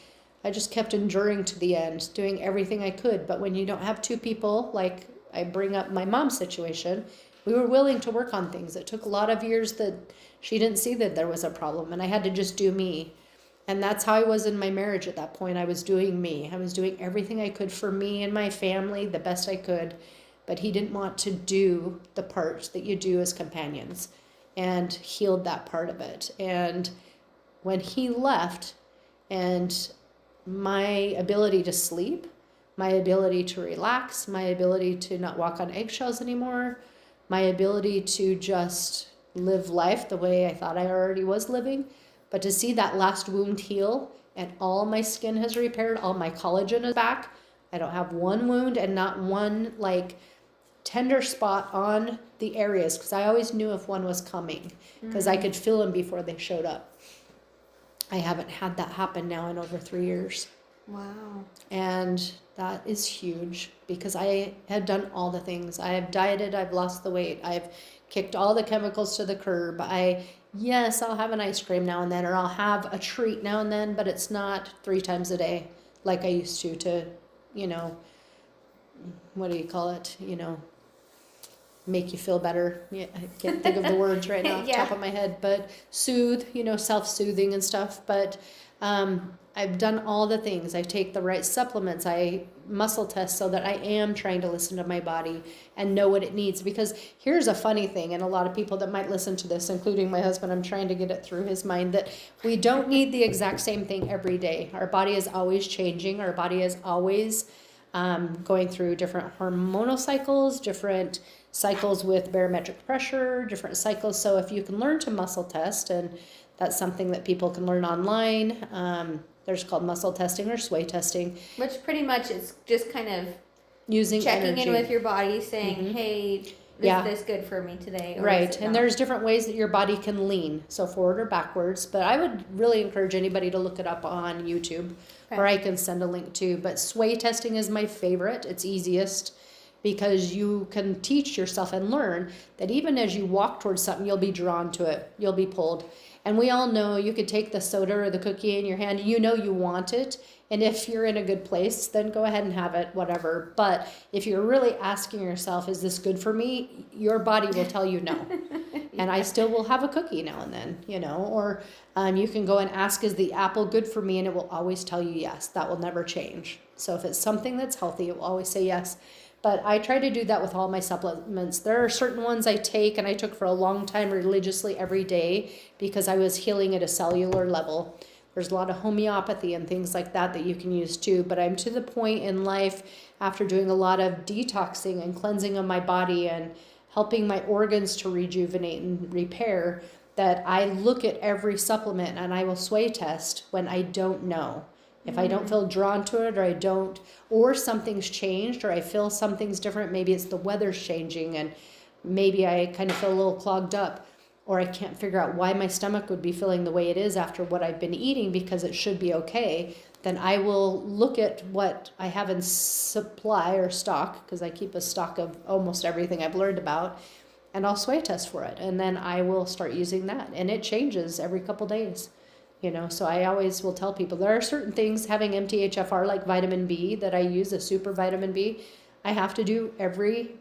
I just kept enduring to the end, doing everything I could. But when you don't have two people, like I bring up my mom's situation, we were willing to work on things. It took a lot of years that she didn't see that there was a problem, and I had to just do me. And that's how I was in my marriage at that point. I was doing me. I was doing everything I could for me and my family the best I could. But he didn't want to do the parts that you do as companions, and healed that part of it. And when he left, and my ability to sleep, my ability to relax, my ability to not walk on eggshells anymore, my ability to just live life the way I thought I already was living, but to see that last wound heal and all my skin has repaired, all my collagen is back. I don't have one wound and not one like tender spot on the areas, because I always knew if one was coming, because I could feel them before they showed up. I haven't had that happen now in over 3 years. Wow. And that is huge, because I had done all the things. I have dieted, I've lost the weight, I've kicked all the chemicals to the curb. Yes, I'll have an ice cream now and then, or I'll have a treat now and then, but it's not 3 times a day like I used to, what do you call it? Make you feel better. Yeah, I can't think of the words right now off the top of my head, but soothe, self-soothing and stuff. But I've done all the things. I take the right supplements. I muscle test so that I am trying to listen to my body and know what it needs. Because here's a funny thing, and a lot of people that might listen to this, including my husband, I'm trying to get it through his mind, that we don't need the exact same thing every day. Our body is always changing. Our body is always going through different hormonal cycles, different cycles with barometric pressure, different cycles. So if you can learn to muscle test, and that's something that people can learn online, there's called muscle testing or sway testing. Which pretty much is just kind of using checking energy in with your body, saying, hey, is this good for me today? Or right. And there's different ways that your body can lean, so forward or backwards. But I would really encourage anybody to look it up on YouTube, or I can send a link to. But sway testing is my favorite. It's easiest, because you can teach yourself and learn that even as you walk towards something, you'll be drawn to it. You'll be pulled. And we all know you could take the soda or the cookie in your hand. You know you want it. And if you're in a good place, then go ahead and have it, whatever. But if you're really asking yourself, is this good for me? Your body will tell you no. And I still will have a cookie now and then, Or you can go and ask, is the apple good for me? And it will always tell you yes. That will never change. So if it's something that's healthy, it will always say yes. But I try to do that with all my supplements. There are certain ones I take, and I took for a long time religiously every day, because I was healing at a cellular level. There's a lot of homeopathy and things like that you can use too. But I'm to the point in life, after doing a lot of detoxing and cleansing of my body and helping my organs to rejuvenate and repair, that I look at every supplement and I will sway test when I don't know. If I don't feel drawn to it, or something's changed, or I feel something's different, maybe it's the weather's changing and maybe I kind of feel a little clogged up, or I can't figure out why my stomach would be feeling the way it is after what I've been eating, because it should be okay, then I will look at what I have in supply or stock, because I keep a stock of almost everything I've learned about, and I'll sway test for it. And then I will start using that. And it changes every couple days. So I always will tell people there are certain things, having MTHFR like vitamin B that I use, a super vitamin B, I have to do every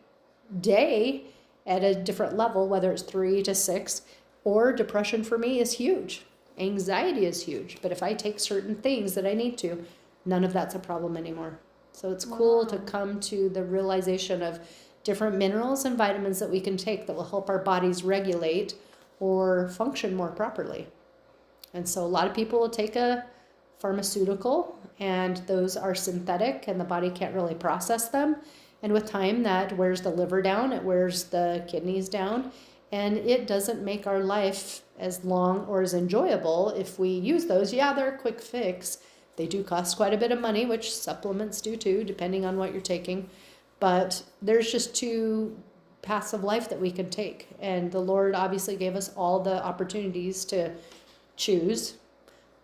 day at a different level, whether it's 3 to 6, or depression for me is huge. Anxiety is huge. But if I take certain things that I need to, none of that's a problem anymore. So it's cool to come to the realization of different minerals and vitamins that we can take that will help our bodies regulate or function more properly. And so a lot of people will take a pharmaceutical, and those are synthetic and the body can't really process them. And with time, that wears the liver down, it wears the kidneys down, and it doesn't make our life as long or as enjoyable if we use those. Yeah, they're a quick fix. They do cost quite a bit of money, which supplements do too, depending on what you're taking. But there's just 2 paths of life that we can take. And the Lord obviously gave us all the opportunities to choose,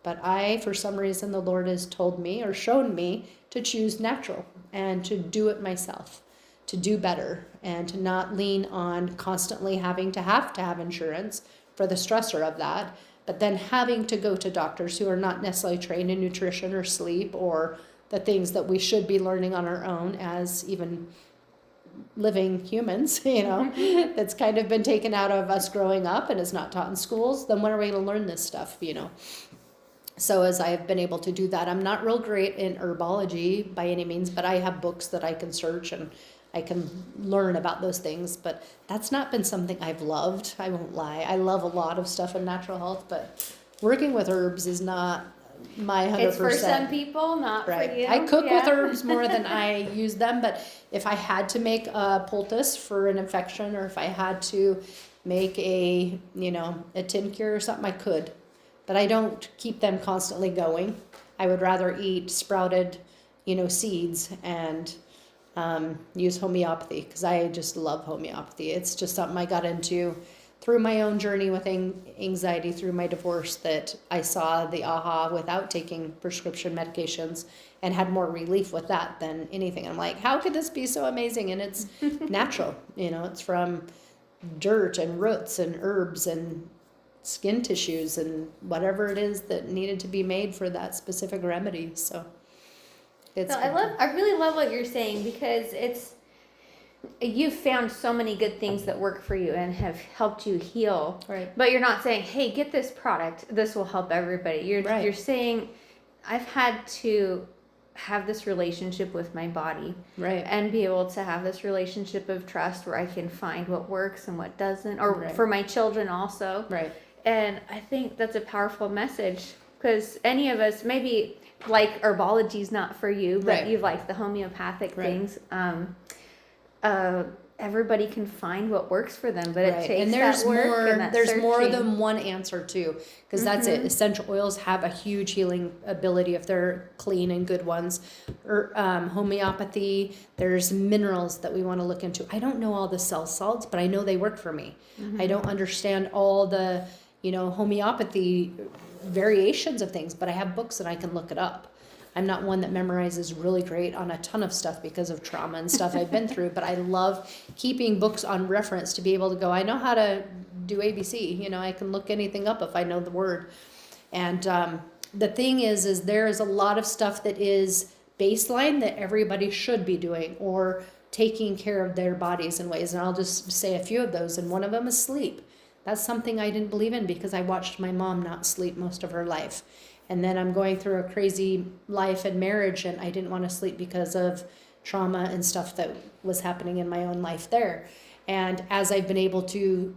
But for some reason, the Lord has told me or shown me to choose natural and to do it myself, to do better, and to not lean on constantly having to have insurance for the stressor of that, but then having to go to doctors who are not necessarily trained in nutrition or sleep or the things that we should be learning on our own as even living humans, that's kind of been taken out of us growing up and is not taught in schools. Then when are we going to learn this stuff, So as I have been able to do that, I'm not real great in herbology by any means, but I have books that I can search and I can learn about those things. But that's not been something I've loved. I won't lie. I love a lot of stuff in natural health, but working with herbs is not my 100%. It's for some people, not right. for you. I cook with herbs more than I use them, but if I had to make a poultice for an infection, or if I had to make a tincture or something, I could. But I don't keep them constantly going. I would rather eat sprouted, seeds and use homeopathy, because I just love homeopathy. It's just something I got into through my own journey with anxiety through my divorce, that I saw the aha without taking prescription medications and had more relief with that than anything. I'm like, how could this be so amazing? And it's natural, it's from dirt and roots and herbs and skin tissues and whatever it is that needed to be made for that specific remedy. So I really love what you're saying, because you've found so many good things that work for you and have helped you heal. Right. But you're not saying, hey, get this product, this will help everybody. You're saying, I've had to have this relationship with my body, right, and be able to have this relationship of trust where I can find what works and what doesn't, or for my children also. Right. And I think that's a powerful message, because any of us, maybe like herbology is not for you, but you like the homeopathic things. Everybody can find what works for them, but it takes that work and that there's searching. more than one answer too, because that's it. Essential oils have a huge healing ability if they're clean and good ones. Or homeopathy, there's minerals that we want to look into. I don't know all the cell salts, but I know they work for me. I don't understand all the homeopathy variations of things, but I have books and I can look it up. I'm not one that memorizes really great on a ton of stuff because of trauma and stuff I've been through, but I love keeping books on reference to be able to go, I know how to do ABC. I can look anything up if I know the word. And the thing is there is a lot of stuff that is baseline that everybody should be doing, or taking care of their bodies in ways. And I'll just say a few of those. And one of them is sleep. That's something I didn't believe in because I watched my mom not sleep most of her life. And then I'm going through a crazy life and marriage, and I didn't want to sleep because of trauma and stuff that was happening in my own life there. And as I've been able to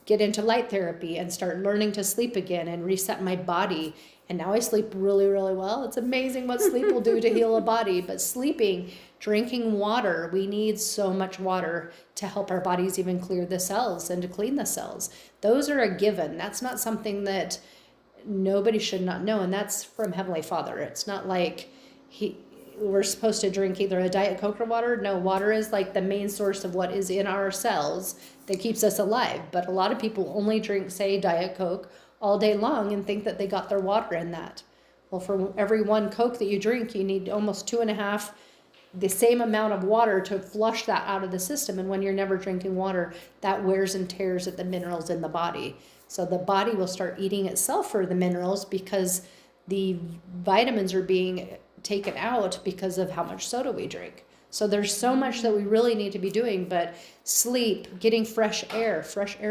get into light therapy and start learning to sleep again and reset my body, and now I sleep really, really well. It's amazing what sleep will do to heal a body. But sleeping, drinking water, we need so much water to help our bodies even clear the cells and to clean the cells. Those are a given. That's not something that nobody should not know, and that's from Heavenly Father. It's not like we're supposed to drink either a Diet Coke or water. No, water is like the main source of what is in our cells that keeps us alive. But a lot of people only drink, say, Diet Coke all day long and think that they got their water in that. Well, for every one Coke that you drink, you need almost 2.5 the same amount of water to flush that out of the system. And when you're never drinking water, that wears and tears at the minerals in the body. So the body will start eating itself for the minerals because the vitamins are being taken out because of how much soda we drink. So there's so much that we really need to be doing, but sleep, getting fresh air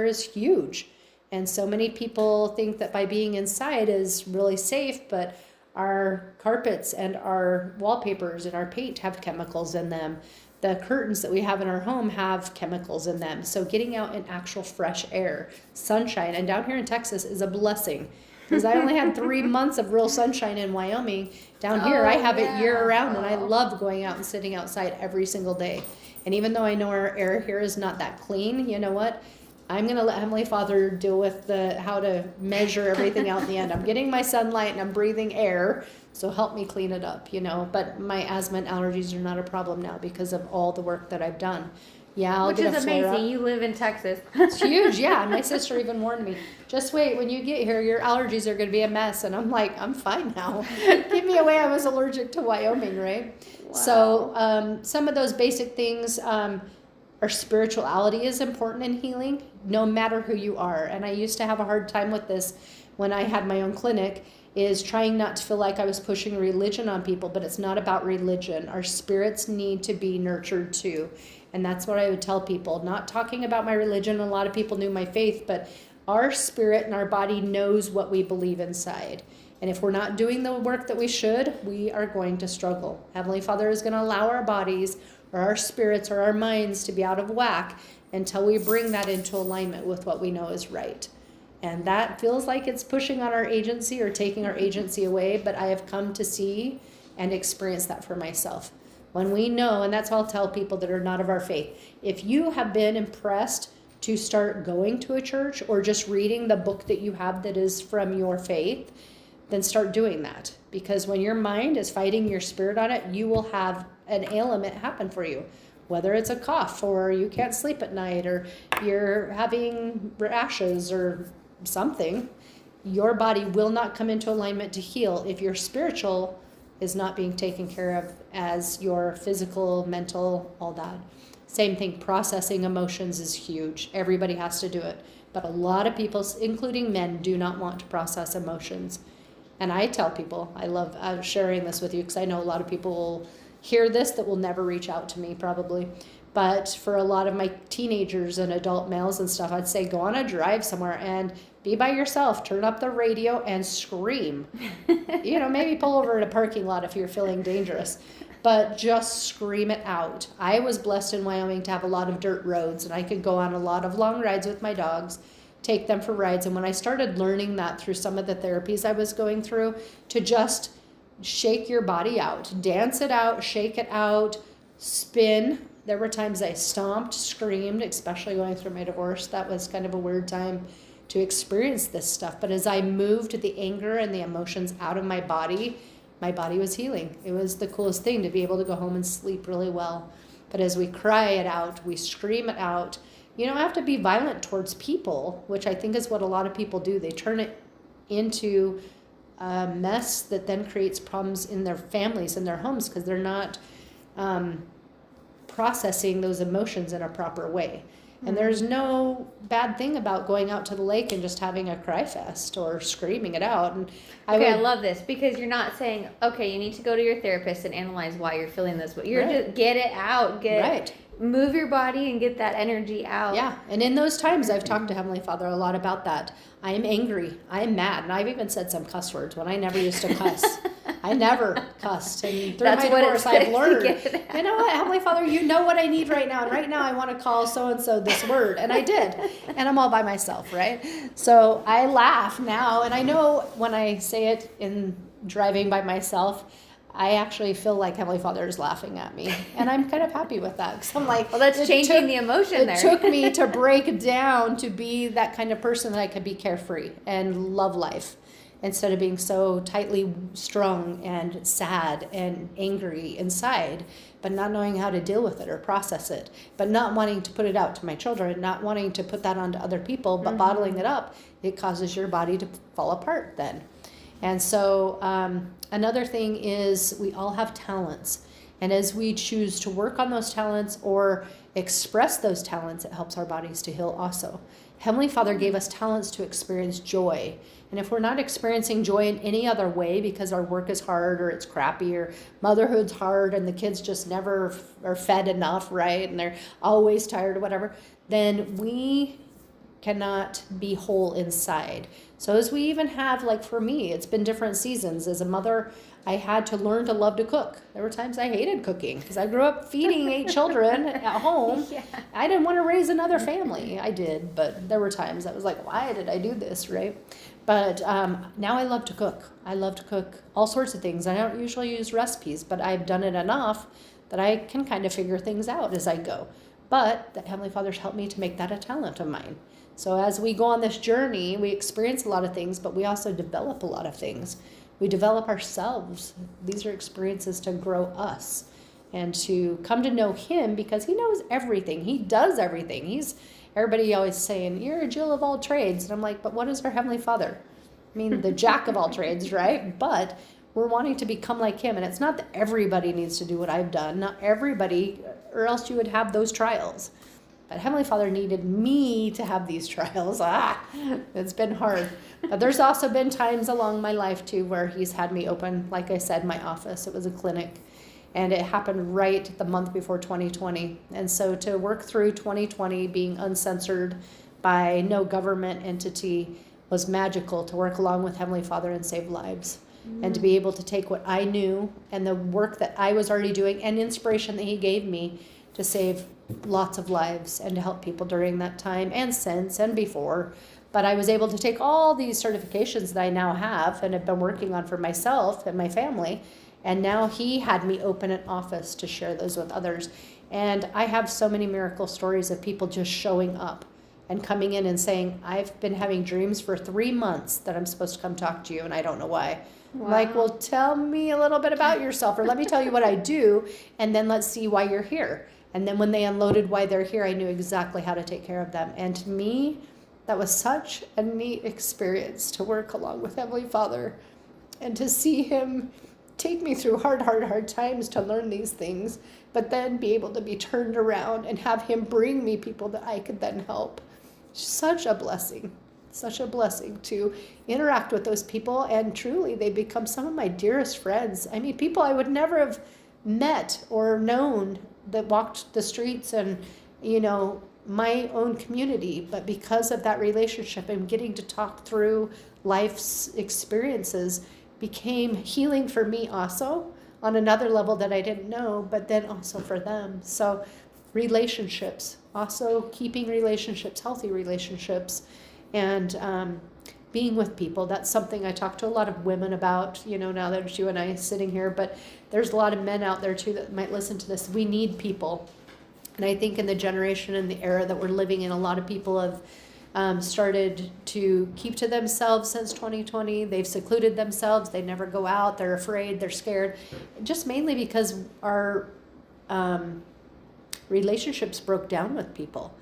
is huge. And so many people think that by being inside is really safe, but our carpets and our wallpapers and our paint have chemicals in them. The curtains that we have in our home have chemicals in them. So getting out in actual fresh air, sunshine, and down here in Texas is a blessing. Because I only had 3 months of real sunshine in Wyoming. Down here, I have it year round, and I love going out and sitting outside every single day. And even though I know our air here is not that clean, you know what? I'm going to let Heavenly Father deal with how to measure everything out in the end. I'm getting my sunlight and I'm breathing air, so help me clean it up, But my asthma and allergies are not a problem now because of all the work that I've done Yeah, I'll Which get is a flare up. amazing. You live in Texas. It's huge, yeah. My sister even warned me, just wait, when you get here, your allergies are going to be a mess. And I'm like, I'm fine now. Give me away. I was allergic to Wyoming, right? Wow. So some of those basic things, our spirituality is important in healing, no matter who you are. And I used to have a hard time with this when I had my own clinic, is trying not to feel like I was pushing religion on people, but it's not about religion. Our spirits need to be nurtured too. And that's what I would tell people. Not talking about my religion, a lot of people knew my faith, but our spirit and our body knows what we believe inside. And if we're not doing the work that we should, we are going to struggle. Heavenly Father is going to allow our bodies or our spirits or our minds to be out of whack until we bring that into alignment with what we know is right. And that feels like it's pushing on our agency or taking our agency away, but I have come to see and experience that for myself. When we know, and that's what I'll tell people that are not of our faith, if you have been impressed to start going to a church or just reading the book that you have that is from your faith, then start doing that. Because when your mind is fighting your spirit on it, you will have an ailment happen for you. Whether it's a cough or you can't sleep at night or you're having rashes or something, your body will not come into alignment to heal if your spiritual is not being taken care of as your physical, mental, all that. Same thing, processing emotions is huge. Everybody has to do it. But a lot of people, including men, do not want to process emotions. And I tell people, I love sharing this with you because I know a lot of people will hear this that will never reach out to me probably. But for a lot of my teenagers and adult males and stuff, I'd say go on a drive somewhere and be by yourself. Turn up the radio and scream. Maybe pull over in a parking lot if you're feeling dangerous. But just scream it out. I was blessed in Wyoming to have a lot of dirt roads, and I could go on a lot of long rides with my dogs, take them for rides. And when I started learning that through some of the therapies I was going through, to just shake your body out, dance it out, shake it out, spin. There were times I stomped, screamed, especially going through my divorce. That was kind of a weird time to experience this stuff. But as I moved the anger and the emotions out of my body was healing. It was the coolest thing to be able to go home and sleep really well. But as we cry it out, we scream it out. You don't have to be violent towards people, which I think is what a lot of people do. They turn it into a mess that then creates problems in their families and their homes because they're not processing those emotions in a proper way. And there's no bad thing about going out to the lake and just having a cry fest or screaming it out. And I love this because you're not saying, okay, you need to go to your therapist and analyze why you're feeling this, but you're just get it out, move your body and get that energy out. Yeah, and in those times I've talked to Heavenly Father a lot about that. I am angry, I am mad, and I've even said some cuss words when I never used to cuss. I never cussed, and through my divorce I've learned, you know what, Heavenly Father, you know what I need right now, and right now I want to call so-and-so this word, and I did, and I'm all by myself, right? So I laugh now, and I know when I say it in driving by myself, I actually feel like Heavenly Father is laughing at me, and I'm kind of happy with that, because I'm like, well, that's changing the emotion there. It took me to break down to be that kind of person that I could be carefree and love life, instead of being so tightly strung and sad and angry inside, but not knowing how to deal with it or process it, but not wanting to put it out to my children, not wanting to put that onto other people, but bottling it up. It causes your body to fall apart then. And so another thing is we all have talents. And as we choose to work on those talents or express those talents, it helps our bodies to heal also. Heavenly Father gave us talents to experience joy. And if we're not experiencing joy in any other way because our work is hard or it's crappy or motherhood's hard and the kids just never are fed enough, right? And they're always tired or whatever, then we cannot be whole inside. So as we even have, like for me, it's been different seasons. As a mother, I had to learn to love to cook. There were times I hated cooking because I grew up feeding 8 children at home. Yeah. I didn't want to raise another family. I did, but there were times I was like, why did I do this, right? But now I love to cook. I love to cook all sorts of things. I don't usually use recipes, but I've done it enough that I can kind of figure things out as I go. But that Heavenly Father's helped me to make that a talent of mine. So as we go on this journey, we experience a lot of things, but we also develop a lot of things. We develop ourselves. These are experiences to grow us. and to come to know him, because he knows everything. He does everything. Everybody always saying, you're a Jill of all trades. And I'm like, but what is our Heavenly Father? I mean, the Jack of all trades, right? But we're wanting to become like him. And it's not that everybody needs to do what I've done. Not everybody, or else you would have those trials. But Heavenly Father needed me to have these trials. It's been hard. But there's also been times along my life, too, where he's had me open, like I said, my office. It was a clinic. And it happened right the month before 2020. And so to work through 2020 being uncensored by no government entity was magical, to work along with Heavenly Father and save lives. And to be able to take what I knew and the work that I was already doing and inspiration that he gave me to save lots of lives and to help people during that time and since and before. But I was able to take all these certifications that I now have and have been working on for myself and my family. And now he had me open an office to share those with others. And I have so many miracle stories of people just showing up and coming in and saying, I've been having dreams for 3 months that I'm supposed to come talk to you, and I don't know why. Wow. Like, well, tell me a little bit about yourself, or let me tell you what I do, and then let's see why you're here. And then when they unloaded why they're here, I knew exactly how to take care of them. And to me, that was such a neat experience to work along with Heavenly Father and to see him take me through hard times to learn these things, but then be able to be turned around and have him bring me people that I could then help. Such a blessing to interact with those people, and truly they become some of my dearest friends. I mean, people I would never have met or known that walked the streets and, my own community, but because of that relationship and getting to talk through life's experiences became healing for me also on another level that I didn't know, but then also for them. So relationships, also keeping relationships, healthy relationships, and being with people. That's something I talk to a lot of women about, now that you and I sitting here, but there's a lot of men out there too that might listen to this. We need people. And I think in the generation and the era that we're living in, a lot of people have started to keep to themselves since 2020. They've secluded themselves. They never go out. They're afraid. They're scared. Just mainly because our relationships broke down with people.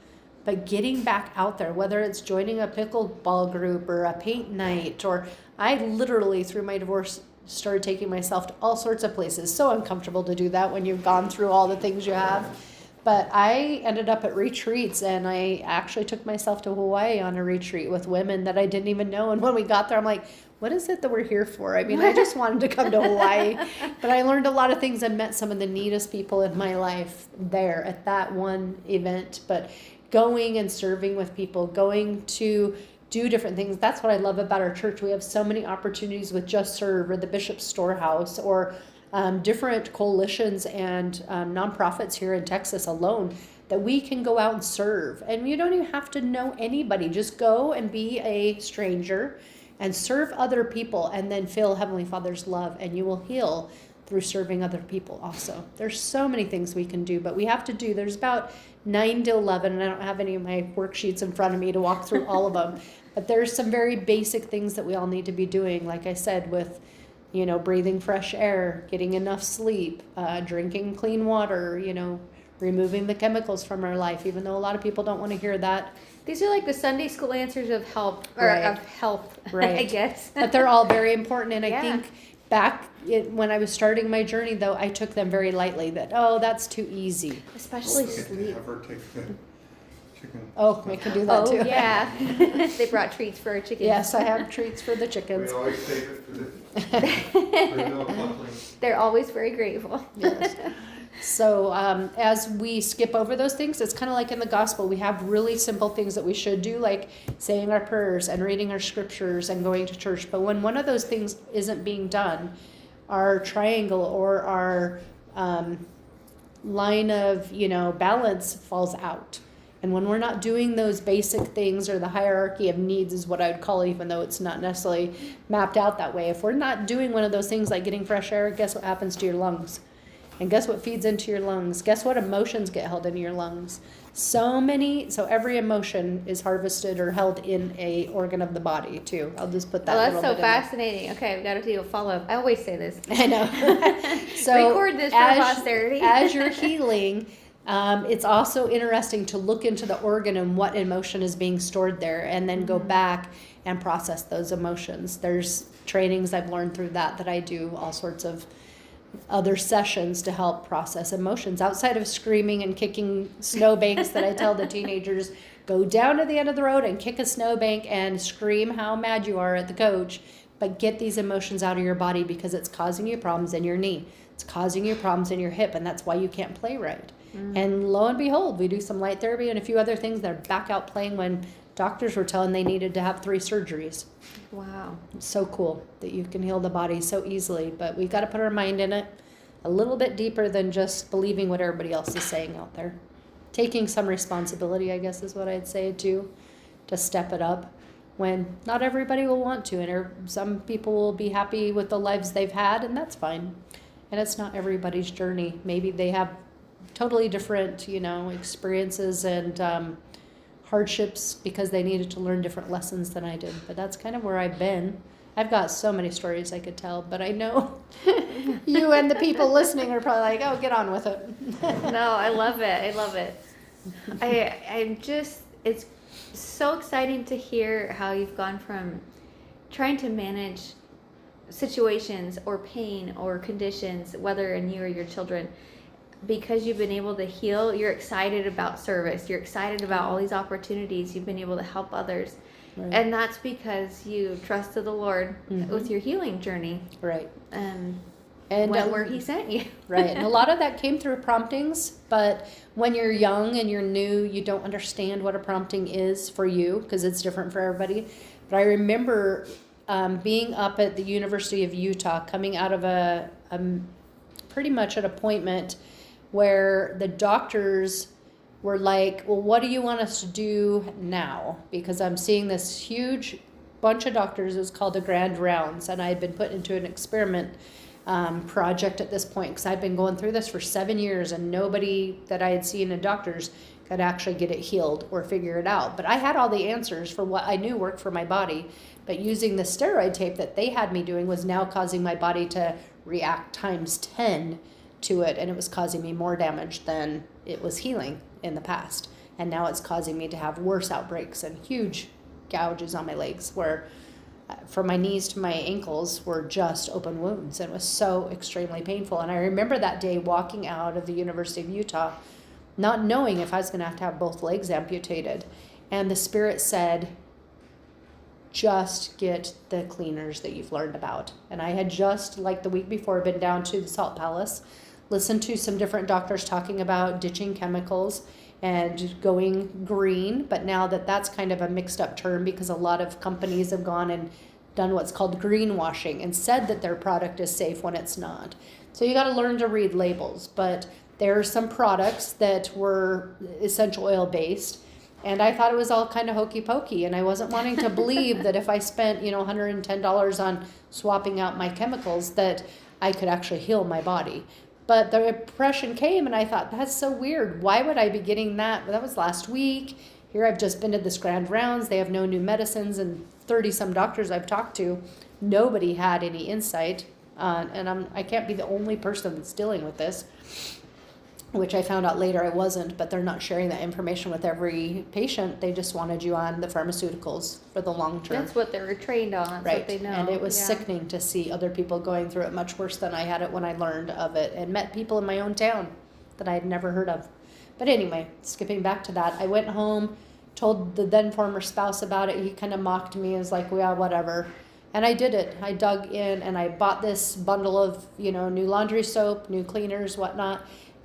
But getting back out there, whether it's joining a pickleball group or a paint night, or I literally, through my divorce, started taking myself to all sorts of places. So uncomfortable to do that when you've gone through all the things you have. But I ended up at retreats, and I actually took myself to Hawaii on a retreat with women that I didn't even know. And when we got there, I'm like, what is it that we're here for? I mean, I just wanted to come to Hawaii. But I learned a lot of things and met some of the neatest people in my life there at that one event. But going and serving with people, going to do different things. That's what I love about our church. We have so many opportunities with Just Serve or the Bishop's Storehouse or different coalitions and nonprofits here in Texas alone that we can go out and serve. And you don't even have to know anybody. Just go and be a stranger and serve other people, and then feel Heavenly Father's love, and you will heal through serving other people also. There's so many things we can do, but we have to do, there's about 9 to 11, and I don't have any of my worksheets in front of me to walk through all of them, but there's some very basic things that we all need to be doing, like I said, with breathing fresh air, getting enough sleep, drinking clean water, removing the chemicals from our life, even though a lot of people don't want to hear that. These are like the Sunday school answers of help, or right. of health, right. I guess. But they're all very important, and yeah. I think when I was starting my journey, though, I took them very lightly, that, that's too easy. Especially sleep. Have her take the chicken. Oh, I can do that too. Oh, yeah. They brought treats for our chickens. Yes, I have treats for the chickens. We always save it for the They're always very grateful. Yes. So as we skip over those things, it's kind of like in the gospel. We have really simple things that we should do, like saying our prayers and reading our scriptures and going to church. But when one of those things isn't being done, our triangle or our line of balance falls out. And when we're not doing those basic things, or the hierarchy of needs is what I would call it, even though it's not necessarily mapped out that way. If we're not doing one of those things like getting fresh air, guess what happens to your lungs? And guess what feeds into your lungs? Guess what emotions get held in your lungs? So every emotion is harvested or held in a organ of the body too. I'll just put that. Well, that's little so bit in there. fascinating. Okay, I've got to do a follow up. I always say this. I know. So record this for posterity. As you're healing, it's also interesting to look into the organ and what emotion is being stored there, and then go back and process those emotions. There's trainings I've learned through that I do all sorts of other sessions to help process emotions outside of screaming and kicking snowbanks that I tell the teenagers, go down to the end of the road and kick a snowbank and scream how mad you are at the coach, but get these emotions out of your body because it's causing you problems in your knee. It's causing you problems in your hip, and that's why you can't play right. And lo and behold, we do some light therapy and a few other things. They're back out playing when doctors were telling they needed to have 3 surgeries. Wow. It's so cool that you can heal the body so easily, but we got to put our mind in it a little bit deeper than just believing what everybody else is saying out there. Taking some responsibility, I guess, is what I'd say too, to step it up when not everybody will want to, and some people will be happy with the lives they've had, and that's fine. And it's not everybody's journey. Maybe they have totally different, experiences and hardships because they needed to learn different lessons than I did. But that's kind of where I've been. I've got so many stories I could tell, but I know you and the people listening are probably like, oh, get on with it. No, I love it. I love it. It's so exciting to hear how you've gone from trying to manage situations or pain or conditions, whether in you or your children, because you've been able to heal. You're excited about service. You're excited about all these opportunities. You've been able to help others. Right. And that's because you trusted the Lord with your healing journey. Right. And went where He sent you. Right. And a lot of that came through promptings, but when you're young and you're new, you don't understand what a prompting is for you because it's different for everybody. But I remember being up at the University of Utah, coming out of a pretty much an appointment where the doctors were like, well, what do you want us to do now? Because I'm seeing this huge bunch of doctors. It was called the Grand Rounds, and I had been put into an experiment project at this point because I'd been going through this for 7 years, and nobody that I had seen in doctors could actually get it healed or figure it out. But I had all the answers for what I knew worked for my body, but using the steroid tape that they had me doing was now causing my body to react times 10 to it, and it was causing me more damage than it was healing in the past. And now it's causing me to have worse outbreaks and huge gouges on my legs where from my knees to my ankles were just open wounds, and it was so extremely painful. And I remember that day walking out of the University of Utah not knowing if I was going to have both legs amputated, and the Spirit said, just get the cleaners that you've learned about. And I had just, like the week before, been down to the Salt Palace, listened to some different doctors talking about ditching chemicals and going green. But now that's kind of a mixed up term because a lot of companies have gone and done what's called greenwashing and said that their product is safe when it's not. So you got to learn to read labels. But there are some products that were essential oil based, and I thought it was all kind of hokey pokey, and I wasn't wanting to believe that if I spent, $110 on swapping out my chemicals that I could actually heal my body. But the impression came, and I thought, that's so weird. Why would I be getting that? That was last week. Here I've just been to this Grand Rounds. They have no new medicines, and 30-some doctors I've talked to, nobody had any insight. And I can't be the only person that's dealing with this, which I found out later I wasn't, but they're not sharing that information with every patient. They just wanted you on the pharmaceuticals for the long term. That's what they were trained on. That's right. What they know. And it was sickening to see other people going through it much worse than I had it when I learned of it and met people in my own town that I had never heard of. But anyway, skipping back to that, I went home, told the then former spouse about it. He kind of mocked me and was like, well, whatever. And I did it. I dug in and I bought this bundle of, new laundry soap, new cleaners, whatnot.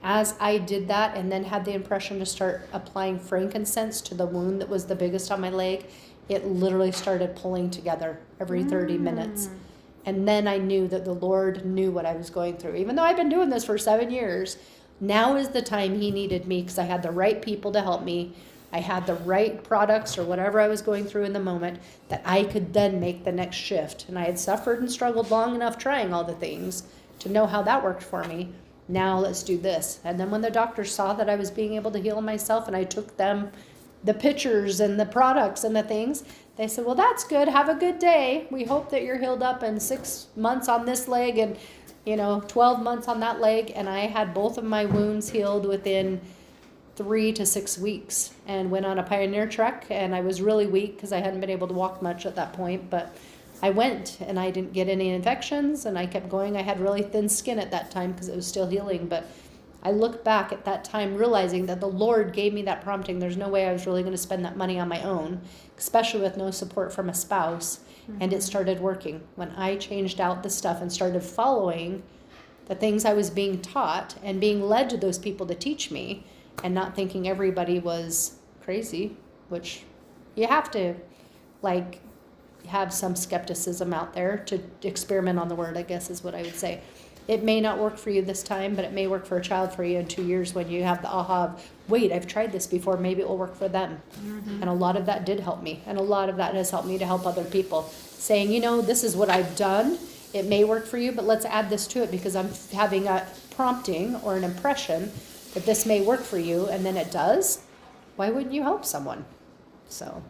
As I did that and then had the impression to start applying frankincense to the wound that was the biggest on my leg, it literally started pulling together every 30 minutes. And then I knew that the Lord knew what I was going through. Even though I've been doing this for 7 years, now is the time He needed me because I had the right people to help me. I had the right products or whatever I was going through in the moment that I could then make the next shift. And I had suffered and struggled long enough trying all the things to know how that worked for me. Now let's do this. And then when the doctor saw that I was being able to heal myself and I took them the pictures and the products and the things, they said, well, that's good. Have a good day. We hope that you're healed up in 6 months on this leg and, 12 months on that leg. And I had both of my wounds healed within 3 to 6 weeks and went on a pioneer trek. And I was really weak because I hadn't been able to walk much at that point, but I went and I didn't get any infections and I kept going. I had really thin skin at that time because it was still healing, but I look back at that time realizing that the Lord gave me that prompting. There's no way I was really going to spend that money on my own, especially with no support from a spouse. Mm-hmm. And it started working when I changed out the stuff and started following the things I was being taught and being led to those people to teach me and not thinking everybody was crazy, which you have to have some skepticism out there to experiment on the word, I guess is what I would say. It may not work for you this time, but it may work for a child for you in 2 years when you have the aha of, wait, I've tried this before, maybe it will work for them. Mm-hmm. And a lot of that did help me. And a lot of that has helped me to help other people. Saying, this is what I've done. It may work for you, but let's add this to it because I'm having a prompting or an impression that this may work for you. And then it does. Why wouldn't you help someone? So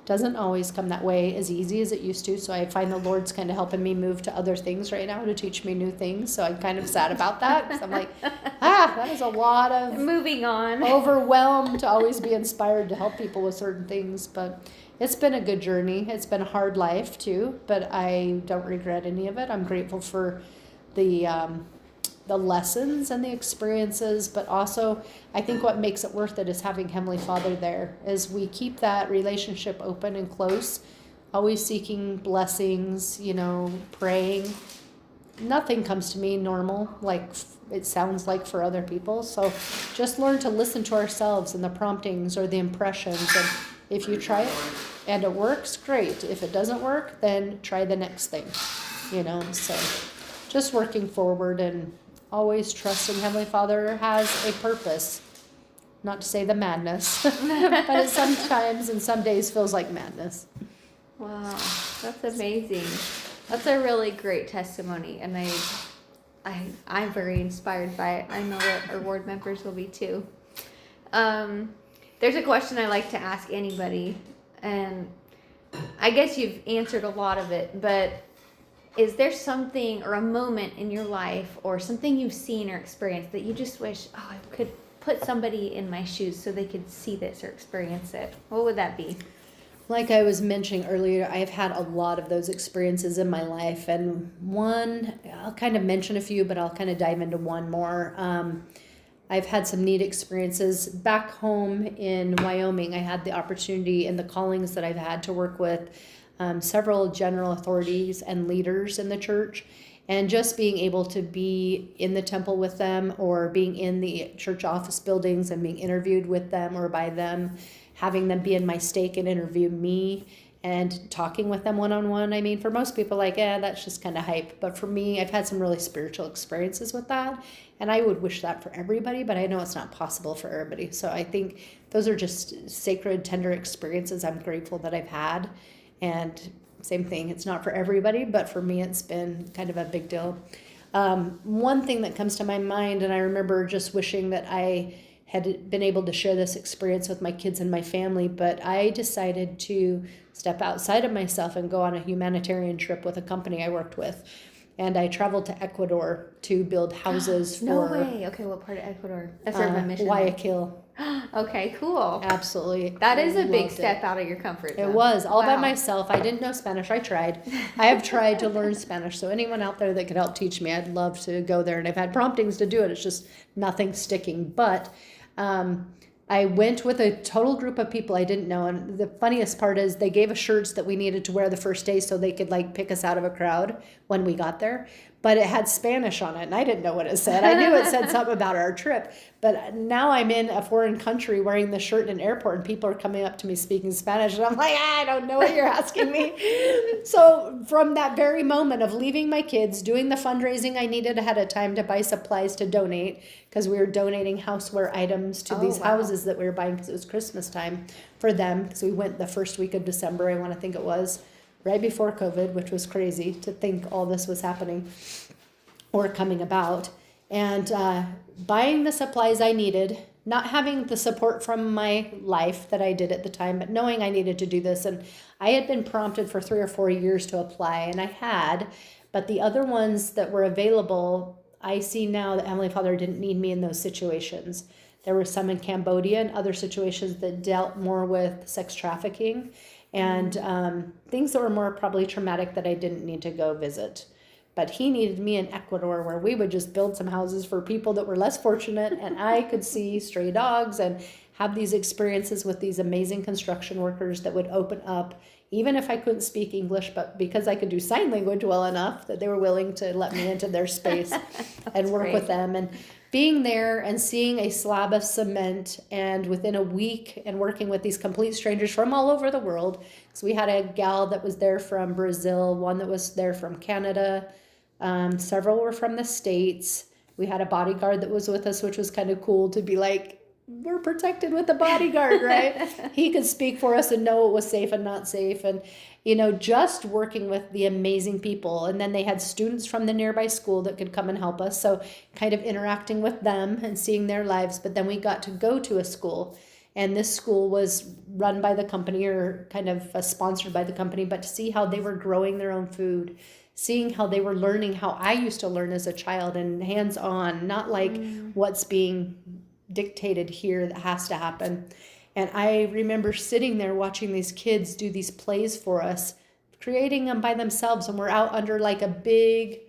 doesn't always come that way as easy as it used to. So I find the Lord's kind of helping me move to other things right now to teach me new things. So I'm kind of sad about that. Because I'm like, that is a lot of moving on. Overwhelmed to always be inspired to help people with certain things. But it's been a good journey. It's been a hard life too, but I don't regret any of it. I'm grateful for the lessons and the experiences, but also I think what makes it worth it is having Heavenly Father there as we keep that relationship open and close, always seeking blessings, praying. Nothing comes to me normal like it sounds like for other people. So just learn to listen to ourselves and the promptings or the impressions. And if you try it and it works, great. If it doesn't work, then try the next thing, so just working forward and always trusting Heavenly Father has a purpose. Not to say the madness, but it sometimes and some days feels like madness. Wow, that's amazing. That's a really great testimony, and I'm very inspired by it. I know that our ward members will be too. There's a question I like to ask anybody, and I guess you've answered a lot of it, but is there something or a moment in your life or something you've seen or experienced that you just wish, I could put somebody in my shoes so they could see this or experience it? What would that be? Like I was mentioning earlier, I've had a lot of those experiences in my life. And one, I'll kind of mention a few, but I'll kind of dive into one more. I've had some neat experiences. Back home in Wyoming, I had the opportunity and the callings that I've had to work with several general authorities and leaders in the church, and just being able to be in the temple with them or being in the church office buildings and being interviewed with them or by them, having them be in my stake and interview me and talking with them one-on-one. I mean, for most people, that's just kind of hype. But for me, I've had some really spiritual experiences with that. And I would wish that for everybody, but I know it's not possible for everybody. So I think those are just sacred, tender experiences I'm grateful that I've had. And same thing, it's not for everybody, but for me, it's been kind of a big deal. One thing that comes to my mind, and I remember just wishing that I had been able to share this experience with my kids and my family, but I decided to step outside of myself and go on a humanitarian trip with a company I worked with. And I traveled to Ecuador to build houses No for... way. Okay, what part of Ecuador? That's sort of a mission. Guayaquil. Okay, cool. Absolutely. That is a big Loved step out of your comfort zone. It was all by Wow. myself. I didn't know Spanish. I tried. I have tried to learn Spanish. So anyone out there that could help teach me, I'd love to go there. And I've had promptings to do it. It's just nothing sticking. But I went with a total group of people I didn't know. And the funniest part is they gave us shirts that we needed to wear the first day so they could pick us out of a crowd when we got there. But it had Spanish on it, and I didn't know what it said. I knew it said something about our trip. But now I'm in a foreign country wearing the shirt in an airport, and people are coming up to me speaking Spanish. And I'm like, I don't know what you're asking me. So from that very moment of leaving my kids, doing the fundraising I needed ahead of time to buy supplies to donate, because we were donating houseware items to these houses that we were buying because it was Christmas time for them. Because we went the first week of December, I want to think it was. Right before COVID, which was crazy to think all this was happening or coming about. and buying the supplies I needed, not having the support from my life that I did at the time, but knowing I needed to do this. And I had been prompted for 3 or 4 years to apply, and I had, but the other ones that were available, I see now that Heavenly Father didn't need me in those situations. There were some in Cambodia and other situations that dealt more with sex trafficking and things that were more probably traumatic that I didn't need to go visit. But he needed me in Ecuador, where we would just build some houses for people that were less fortunate, and I could see stray dogs and have these experiences with these amazing construction workers that would open up, even if I couldn't speak English, but because I could do sign language well enough that they were willing to let me into their space and work great. with them. And being there and seeing a slab of cement, and within a week, and working with these complete strangers from all over the world. So we had a gal that was there from Brazil, one that was there from Canada, several were from the States. We had a bodyguard that was with us, which was kind of cool to be like, we're protected with a bodyguard, right? He could speak for us and know what was safe and not safe. And, just working with the amazing people. And then they had students from the nearby school that could come and help us. So kind of interacting with them and seeing their lives. But then we got to go to a school. And this school was run by the company, or kind of sponsored by the company, but to see how they were growing their own food, seeing how they were learning how I used to learn as a child, and hands-on, not like what's being dictated here that has to happen. And I remember sitting there watching these kids do these plays for us, creating them by themselves, and we're out under like a big,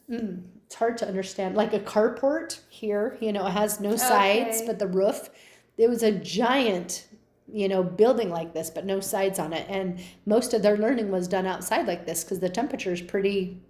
it's hard to understand, like a carport here, it has no sides, but the roof, it was a giant, building like this, but no sides on it. And most of their learning was done outside like this, because the temperature is pretty,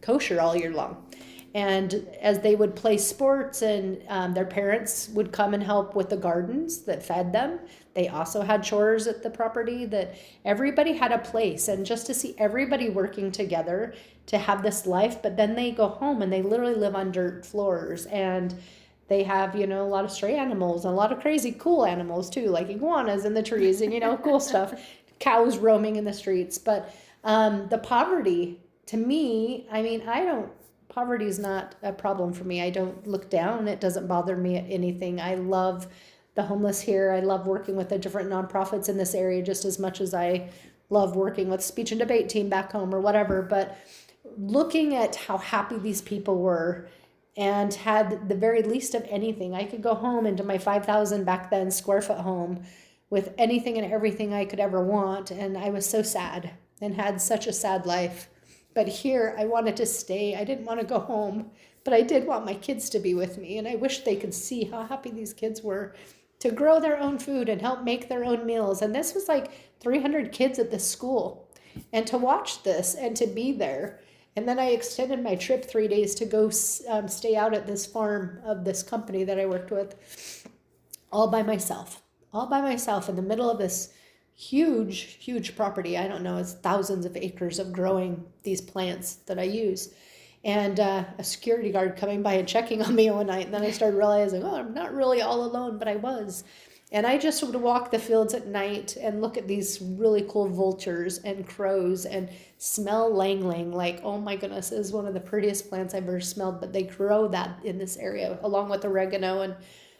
kosher all year long. And as they would play sports, and their parents would come and help with the gardens that fed them, they also had chores at the property, that everybody had a place. And just to see everybody working together to have this life, but then they go home and they literally live on dirt floors, and they have, a lot of stray animals and a lot of crazy cool animals too, like iguanas in the trees and, cool stuff, cows roaming in the streets. But the poverty, to me, poverty is not a problem for me. I don't look down. It doesn't bother me at anything. I love the homeless here. I love working with the different nonprofits in this area just as much as I love working with speech and debate team back home or whatever. But looking at how happy these people were, and had the very least of anything. I could go home into my 5,000 back then square foot home with anything and everything I could ever want. And I was so sad and had such a sad life. But here I wanted to stay. I didn't want to go home, but I did want my kids to be with me. And I wish they could see how happy these kids were to grow their own food and help make their own meals. And this was like 300 kids at this school. And to watch this and to be there. And then I extended my trip 3 days to go stay out at this farm of this company that I worked with, all by myself in the middle of this huge property. I don't know, it's thousands of acres of growing these plants that I use. And a security guard coming by and checking on me one night. And then I started realizing, I'm not really all alone, but I was. And I just would walk the fields at night and look at these really cool vultures and crows and smell lang-lang. Like, oh my goodness, this is one of the prettiest plants I've ever smelled. But they grow that in this area, along with oregano and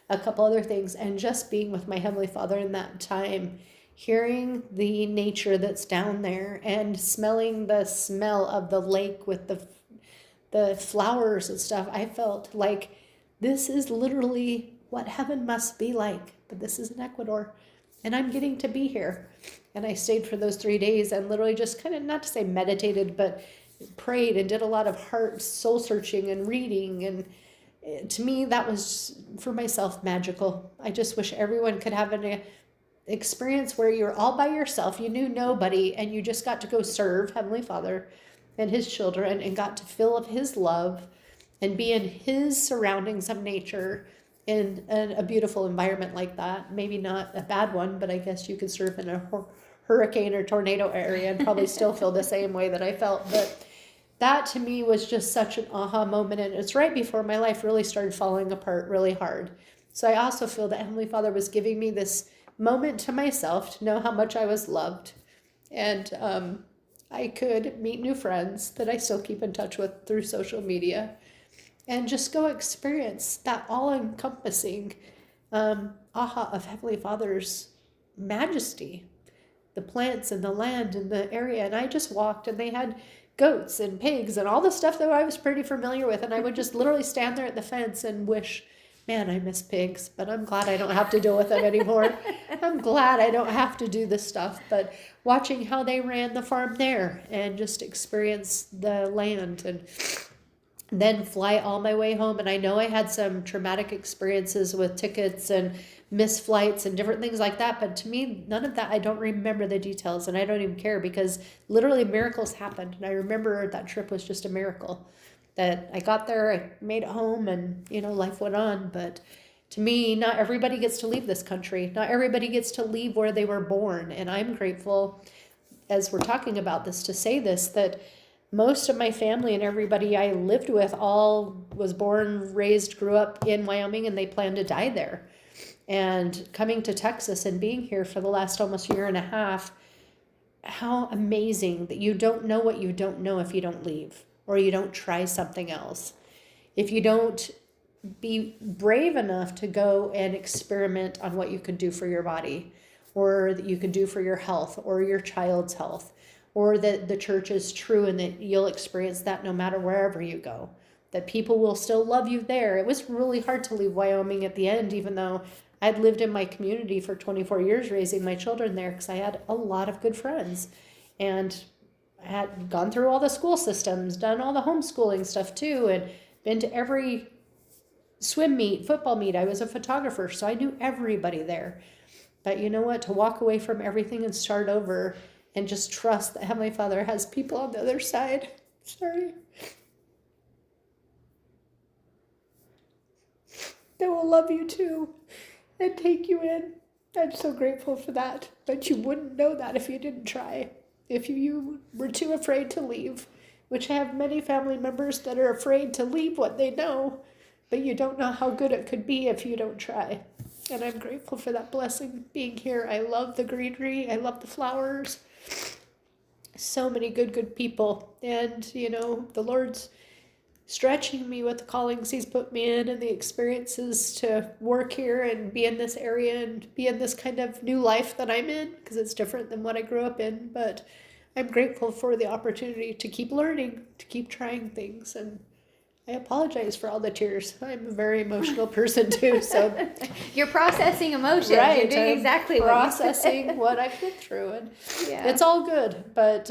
a couple other things. And just being with my Heavenly Father in that time, hearing the nature that's down there and smelling the smell of the lake with the flowers and stuff, I felt like this is literally what heaven must be like. But this is in Ecuador, and I'm getting to be here. And I stayed for those 3 days and literally just kind of, not to say meditated, but prayed and did a lot of heart soul searching and reading. And to me, that was, for myself, magical. I just wish everyone could have an experience where you're all by yourself, you knew nobody, and you just got to go serve Heavenly Father and his children, and got to feel of his love and be in his surroundings of nature, in a beautiful environment like that. Maybe not a bad one, but I guess you could surf in a hurricane or tornado area and probably still feel the same way that I felt. But that to me was just such an aha moment. And it's right before my life really started falling apart really hard. So I also feel that Heavenly Father was giving me this moment to myself to know how much I was loved. And I could meet new friends that I still keep in touch with through social media. and just go experience that all-encompassing aha of Heavenly Father's majesty, the plants and the land and the area. And I just walked, and they had goats and pigs and all the stuff that I was pretty familiar with. And I would just literally stand there at the fence and wish, man, I miss pigs, but I'm glad I don't have to deal with them anymore. I'm glad I don't have to do this stuff. But watching how they ran the farm there and just experience the land, and then fly all my way home. And I know I had some traumatic experiences with tickets and missed flights and different things like that. But to me, none of that, I don't remember the details, and I don't even care, because literally miracles happened. And I remember that trip was just a miracle, that I got there, I made it home, and, life went on. But to me, not everybody gets to leave this country. Not everybody gets to leave where they were born. And I'm grateful, as we're talking about this, to say this, that most of my family and everybody I lived with all was born, raised, grew up in Wyoming, and they plan to die there. And coming to Texas and being here for the last almost year and a half, how amazing that you don't know what you don't know if you don't leave, or you don't try something else. If you don't be brave enough to go and experiment on what you could do for your body, or that you could do for your health or your child's health, or that the church is true and that you'll experience that no matter wherever you go, that people will still love you there. It was really hard to leave Wyoming at the end, even though I'd lived in my community for 24 years raising my children there, because I had a lot of good friends, and I had gone through all the school systems, done all the homeschooling stuff too, and been to every swim meet, football meet. I was a photographer, so I knew everybody there. But you know what? To walk away from everything and start over and just trust that Heavenly Father has people on the other side. Sorry. They will love you too and take you in. I'm so grateful for that. But you wouldn't know that if you didn't try. If you were too afraid to leave, which I have many family members that are afraid to leave what they know, but you don't know how good it could be if you don't try. And I'm grateful for that blessing being here. I love the greenery. I love the flowers. So many good people. And, the Lord's stretching me with the callings He's put me in and the experiences to work here and be in this area and be in this kind of new life that I'm in, because it's different than what I grew up in. But I'm grateful for the opportunity to keep learning, to keep trying things. And I apologize for all the tears. I'm a very emotional person too, so You're processing emotions. right, You're doing I'm exactly processing what I've been through, and it's all good. But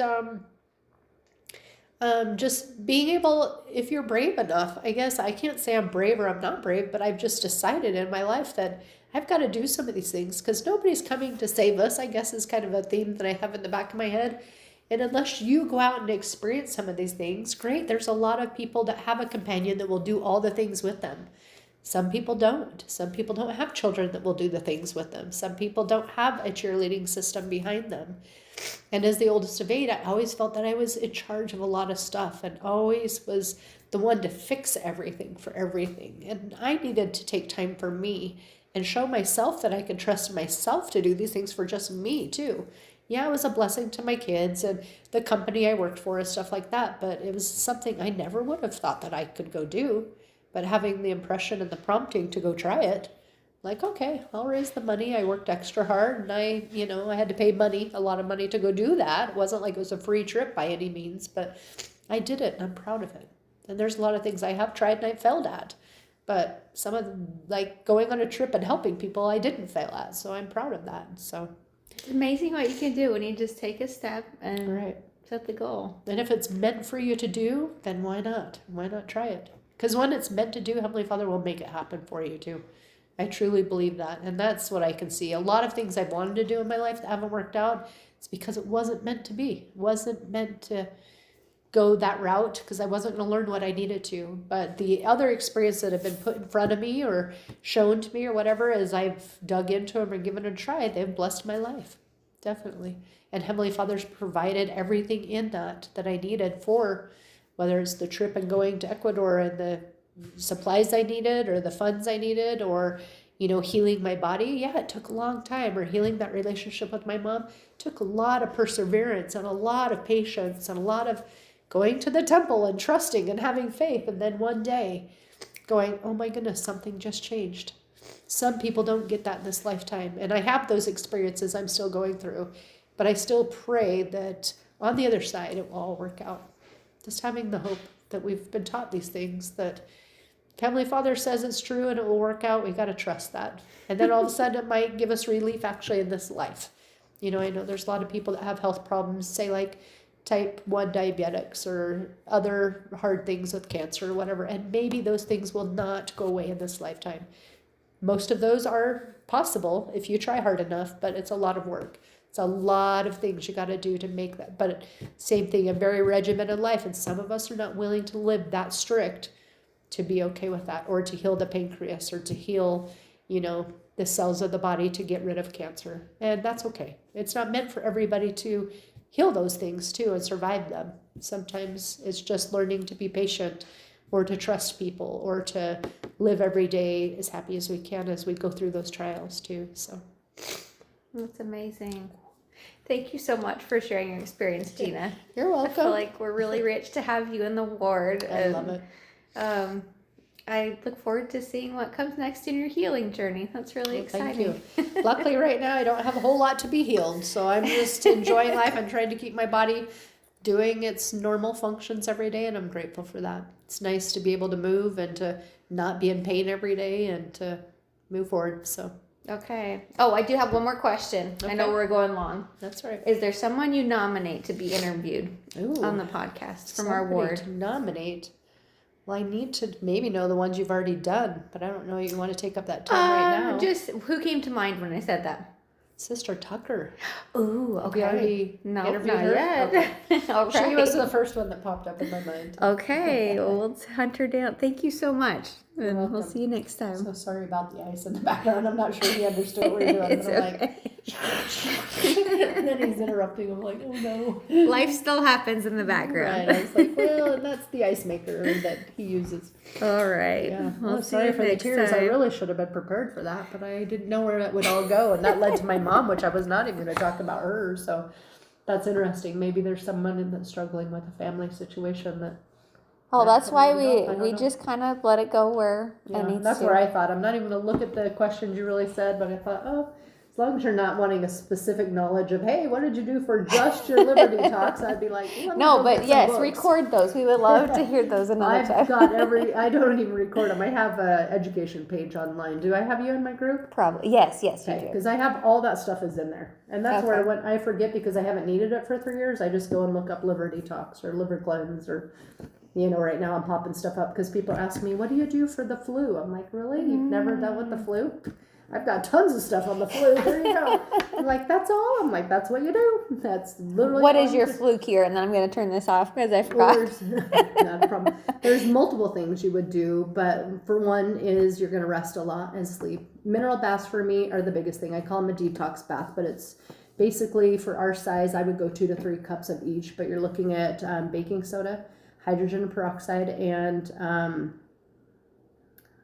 just being able, if you're brave enough, I guess I can't say I'm brave or I'm not brave, but I've just decided in my life that I've got to do some of these things, because nobody's coming to save us, I guess, is kind of a theme that I have in the back of my head. And unless you go out and experience some of these things, great. There's a lot of people that have a companion that will do all the things with them. Some people don't. Some people don't have children that will do the things with them. Some people don't have a cheerleading system behind them. And as the oldest of 8, I always felt that I was in charge of a lot of stuff and always was the one to fix everything for everything. And I needed to take time for me and show myself that I could trust myself to do these things for just me too. Yeah, it was a blessing to my kids and the company I worked for and stuff like that, but it was something I never would have thought that I could go do. But having the impression and the prompting to go try it, like, okay, I'll raise the money. I worked extra hard, and I had to pay money, a lot of money to go do that. It wasn't like it was a free trip by any means, but I did it, and I'm proud of it. And there's a lot of things I have tried and I failed at, but some of them, like going on a trip and helping people, I didn't fail at, so I'm proud of that. So It's amazing what you can do when you just take a step and right. set the goal. And if it's meant for you to do, then why not? Why not try it? Because when it's meant to do, Heavenly Father will make it happen for you too. I truly believe that. And that's what I can see. A lot of things I've wanted to do in my life that haven't worked out, it's because it wasn't meant to be. It wasn't meant to go that route, because I wasn't going to learn what I needed to. But the other experience that have been put in front of me or shown to me or whatever, as I've dug into them and given it a try, they've blessed my life. Definitely. And Heavenly Father's provided everything in that I needed for, whether it's the trip and going to Ecuador and the supplies I needed or the funds I needed, or, healing my body. Yeah, it took a long time. Or healing that relationship with my mom took a lot of perseverance and a lot of patience and a lot of, going to the temple and trusting and having faith, and then one day going, oh my goodness, something just changed. Some people don't get that in this lifetime, and I have those experiences I'm still going through, but I still pray that on the other side it will all work out. Just having the hope that we've been taught these things, that Heavenly Father says it's true and it will work out. We got to trust that. And then all of a sudden it might give us relief actually in this life. You know, I know there's a lot of people that have health problems, say like type 1 diabetics or other hard things with cancer or whatever, and maybe those things will not go away in this lifetime. Most of those are possible if you try hard enough, but it's a lot of work. It's a lot of things you got to do to make that. But same thing, a very regimented life, and some of us are not willing to live that strict to be okay with that, or to heal the pancreas, or to heal, you know, the cells of the body to get rid of cancer. And that's okay. It's not meant for everybody to heal those things too and survive them. Sometimes it's just learning to be patient, or to trust people, or to live every day as happy as we can as we go through those trials too. So That's amazing. Thank you so much for sharing your experience, Jeanna. you're welcome. I feel like we're really rich to have you in the ward. I love it. I look forward to seeing what comes next in your healing journey. That's really exciting. Thank you. Luckily, right now, I don't have a whole lot to be healed, so I'm just enjoying life. I'm trying to keep my body doing its normal functions every day, and I'm grateful for that. It's nice to be able to move and to not be in pain every day and to move forward. So Okay. Oh, I do have one more question. I know Okay. we're going long. that's right. Is there someone you nominate to be interviewed Ooh, on the podcast from our somebody ward? to nominate. Well, I need to maybe know the ones you've already done, but I don't know you want to take up that time right now. Just who came to mind when I said that? Sister Tucker. Ooh, Have you already No, interviewed not her? yet. Okay. All She right. was the first one that popped up in my mind. Okay, well, let's hunt her down. Thank you so much. And we'll welcome. see you next time. So sorry about the ice in the background. I'm not sure he understood what we were doing. It's But I'm okay. like, and then he's interrupting. I'm like, oh no. Life still happens in the background. Right. I was like, well, and that's the ice maker that he uses. All right. Yeah. We'll Well, see sorry you for the next tears. I time. really should have been prepared for that, but I didn't know where it would all go, and that led to my mom, which I was not even going to talk about her. So that's interesting. Maybe there's someone that's struggling with a family situation that. Oh, that's why I don't we know. just kind of let it go where Yeah, it needs that's to. where I thought. I'm not even going to look at the questions you really said, but I thought, oh, as long as you're not wanting a specific knowledge of, hey, what did you do for just your liver detox? I'd be like, let me No, go but get some yes, books. record those. We would love to hear those another time. I've got I don't even record them. I have a education page online. Do I have you in my group? Probably. Yes, you do. Because I have all that stuff is in there. And that's where Okay. when I forget because I haven't needed it for 3 years, I just go and look up liver detox or liver cleanse or, you know, right now I'm popping stuff up because people ask me, what do you do for the flu? I'm like, really? You've never dealt with the flu? I've got tons of stuff on the flu. Here you go. I'm like, that's all? I'm like, that's what you do. That's literally What all is you your do. fluke here? And then I'm going to turn this off because I forgot. Not a problem. There's multiple things you would do, but for one is you're going to rest a lot and sleep. Mineral baths for me are the biggest thing. I call them a detox bath, but it's basically for our size, I would go 2 to 3 cups of each, but you're looking at baking soda, hydrogen peroxide, and I'm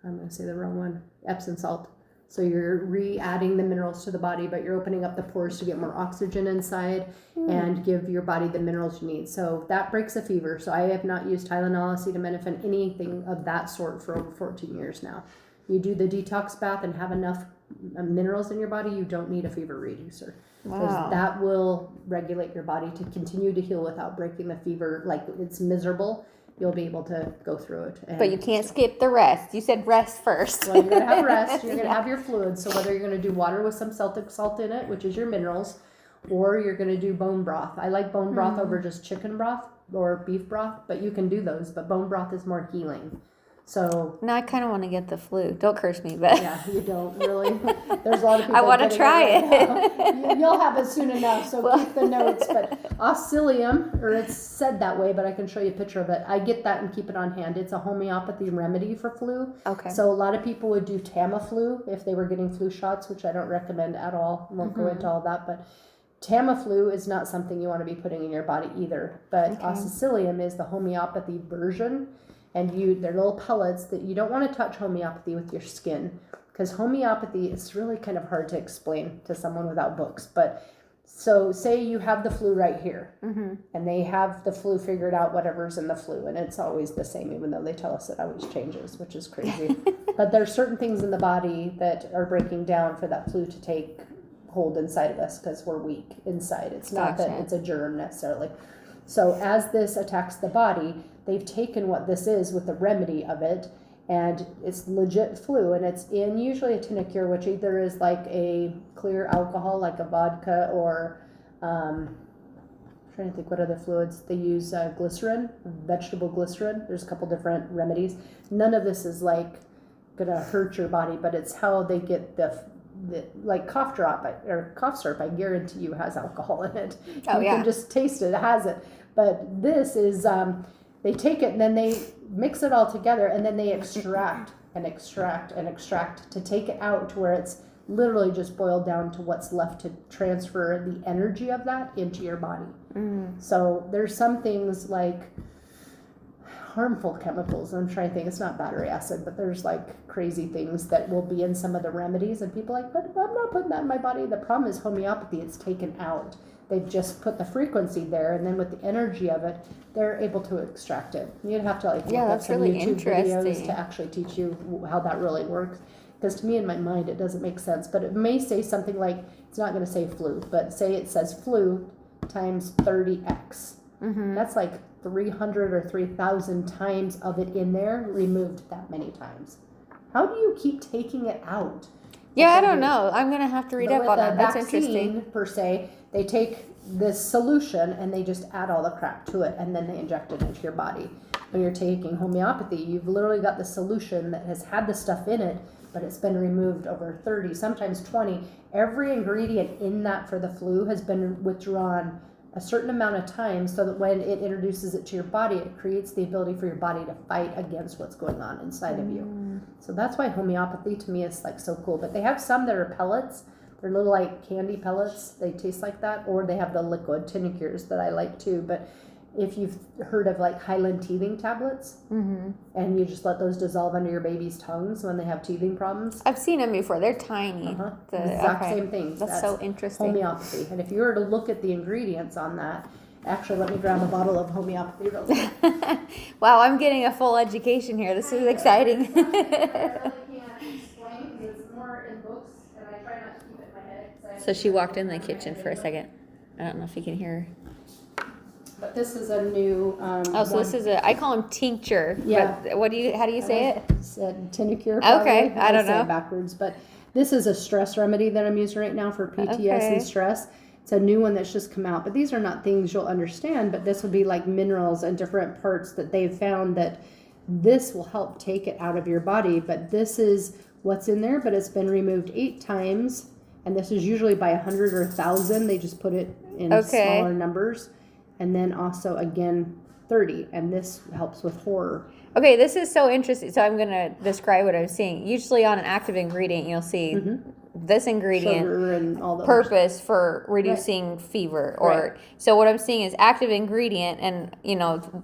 going to say the wrong one, Epsom salt. So you're re-adding the minerals to the body, but you're opening up the pores to get more oxygen inside and give your body the minerals you need. So that breaks a fever. So I have not used Tylenol, acetaminophen, anything of that sort for over 14 years now. You do the detox bath and have enough minerals in your body, you don't need a fever reducer. Because Wow. that will regulate your body to continue to heal without breaking the fever. Like it's miserable, you'll be able to go through it. And But you can't skip the rest. You said rest first. well, you're going to have rest. You're going to Yeah. have your fluids. So whether you're going to do water with some Celtic salt in it, which is your minerals, or you're going to do bone broth. I like bone broth over just chicken broth or beef broth, but you can do those. But bone broth is more healing. So Now I kind of want to get the flu. Don't curse me, but yeah, you don't really. There's a lot of people. I want to getting try right it. now. You'll have it soon enough. So keep the notes. But oscillium, or it's said that way, but I can show you a picture of it. I get that and keep it on hand. It's a homeopathy remedy for flu. Okay. So a lot of people would do Tamiflu if they were getting flu shots, which I don't recommend at all. I won't go into all that, but Tamiflu is not something you want to be putting in your body either. But oscillium is the homeopathy version, and they're little pellets that you don't want to touch homeopathy with your skin, because homeopathy is really kind of hard to explain to someone without books. But So say you have the flu right here, Mm-hmm. and they have the flu figured out, whatever's in the flu, and it's always the same, even though they tell us it always changes, which is crazy. But there's certain things in the body that are breaking down for that flu to take hold inside of us because we're weak inside. It's not that Gotcha. it's a germ necessarily. So as this attacks the body, they've taken what this is with the remedy of it, and it's legit flu, and it's in usually a tincture, which either is like a clear alcohol, like a vodka, or I'm trying to think what other fluids they use. Glycerin, vegetable glycerin. There's a couple different remedies. None of this is like gonna hurt your body, but it's how they get the like cough drop or cough syrup. I guarantee you has alcohol in it. Oh, You yeah. can just taste it. It has it. But this is they take it and then they mix it all together, and then they extract and extract and extract to take it out to where it's literally just boiled down to what's left to transfer the energy of that into your body. So there's some things like harmful chemicals. I'm trying to think, it's not battery acid, but there's like crazy things that will be in some of the remedies, and people are like, but I'm not putting that in my body. The problem is homeopathy, it's taken out. They've just put the frequency there, and then with the energy of it, they're able to extract it. You'd have to like look up that's some really YouTube videos interesting. to actually teach you how that really works. Because to me, in my mind, it doesn't make sense. But it may say something like, it's not going to say flu, but say it says flu times 30x. That's like 300 or 3,000 times of it in there, removed that many times. How do you keep taking it out? Yeah, I don't know. I'm gonna have to read But up with on a that. That's vaccine, interesting. per se, they take this solution and they just add all the crap to it, and then they inject it into your body. When you're taking homeopathy, you've literally got the solution that has had the stuff in it, but it's been removed over 30, sometimes 20. Every ingredient in that for the flu has been withdrawn a certain amount of time, so that when it introduces it to your body, it creates the ability for your body to fight against what's going on inside of you. So that's why homeopathy to me is like so cool. But they have some that are pellets. They're little like candy pellets. They taste like that. Or they have the liquid tinctures that I like too. But if you've heard of like Highland teething tablets, and you just let those dissolve under your baby's tongues when they have teething problems. I've seen them before. They're tiny. Exact same thing. That's so interesting. Homeopathy. And if you were to look at the ingredients on that, actually, let me grab a bottle of homeopathy real quick. Wow, I'm getting a full education here. This is exciting. I really can't explain because it's more in books, and I try not to keep it in my head. So she walked in the kitchen for a second. I don't know if you can hear her. But this is a new. So this is I call them tincture. Yeah. But how do you say it? Tincture. Okay, probably. I don't say know. it backwards, but this is a stress remedy that I'm using right now for PTS Okay. and stress. It's a new one that's just come out, but these are not things you'll understand. But this will be like minerals and different parts that they've found that this will help take it out of your body. But this is what's in there, but it's been removed 8 times, and this is usually by 100 or 1,000. They just put it in Okay. smaller numbers, and then also again 30, and this helps with horror. Okay, this is so interesting. So I'm going to describe what I'm seeing. Usually on an active ingredient, you'll see this ingredient Sugar and all those. purpose for reducing fever, or Right. so what I'm seeing is active ingredient, and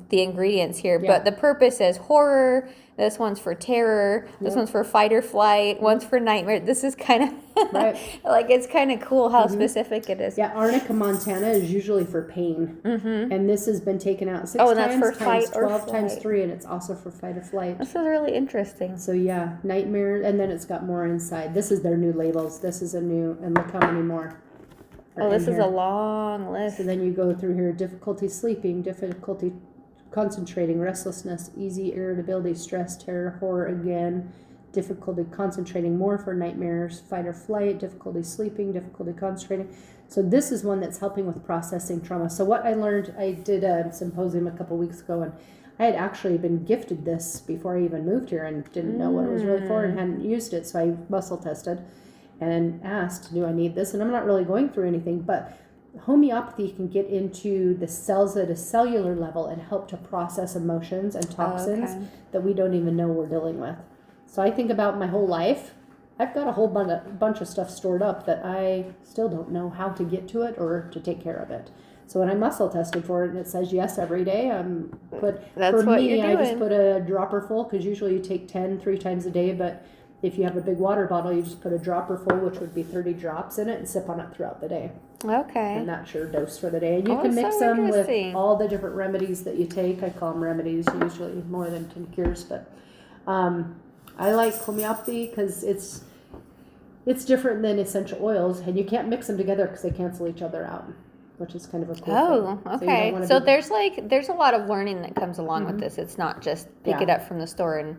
the ingredients here, Yeah. but the purpose is horror. This one's for terror. This one's for fight or flight. One's for nightmare. This is kind of Right. like, it's kind of cool how specific it is. Yeah, Arnica montana is usually for pain, and this has been taken out 6 Oh, and that's times, for times fight or 12 times flight. 3, and it's also for fight or flight. This is really interesting. So yeah, nightmare, and then it's got more inside. This is their new labels. This is a new, and look how many more. are Oh, this in is here. a long list. So then you go through here: difficulty sleeping, difficulty concentrating, restlessness, easy irritability, stress, terror, horror again, difficulty concentrating more for nightmares, fight or flight, difficulty sleeping, difficulty concentrating. So this is one that's helping with processing trauma. So what I learned, I did a symposium a couple weeks ago, and I had actually been gifted this before I even moved here and didn't know what it was really for and hadn't used it. So I muscle tested and asked, do I need this? And I'm not really going through anything, but homeopathy can get into the cells at a cellular level and help to process emotions and toxins Okay. that we don't even know we're dealing with. So I think about my whole life. I've got a whole bunch of stuff stored up that I still don't know how to get to it or to take care of it. So when I muscle tested for it and it says yes every day, That's for what me, you're I just doing. put a dropper full, because usually you take 10 3 times a day, but if you have a big water bottle, you just put a dropper full, which would be 30 drops in it, and sip on it throughout the day. Okay. And that's your dose for the day. And you Oh, can that's mix so them with interesting. all the different remedies that you take. I call them remedies, usually more than tinctures, but I like homeopathy because it's different than essential oils, and you can't mix them together because they cancel each other out, which is kind of a cool Oh, thing. okay. So, So there's a lot of learning that comes along with this. It's not just pick Yeah. it up from the store and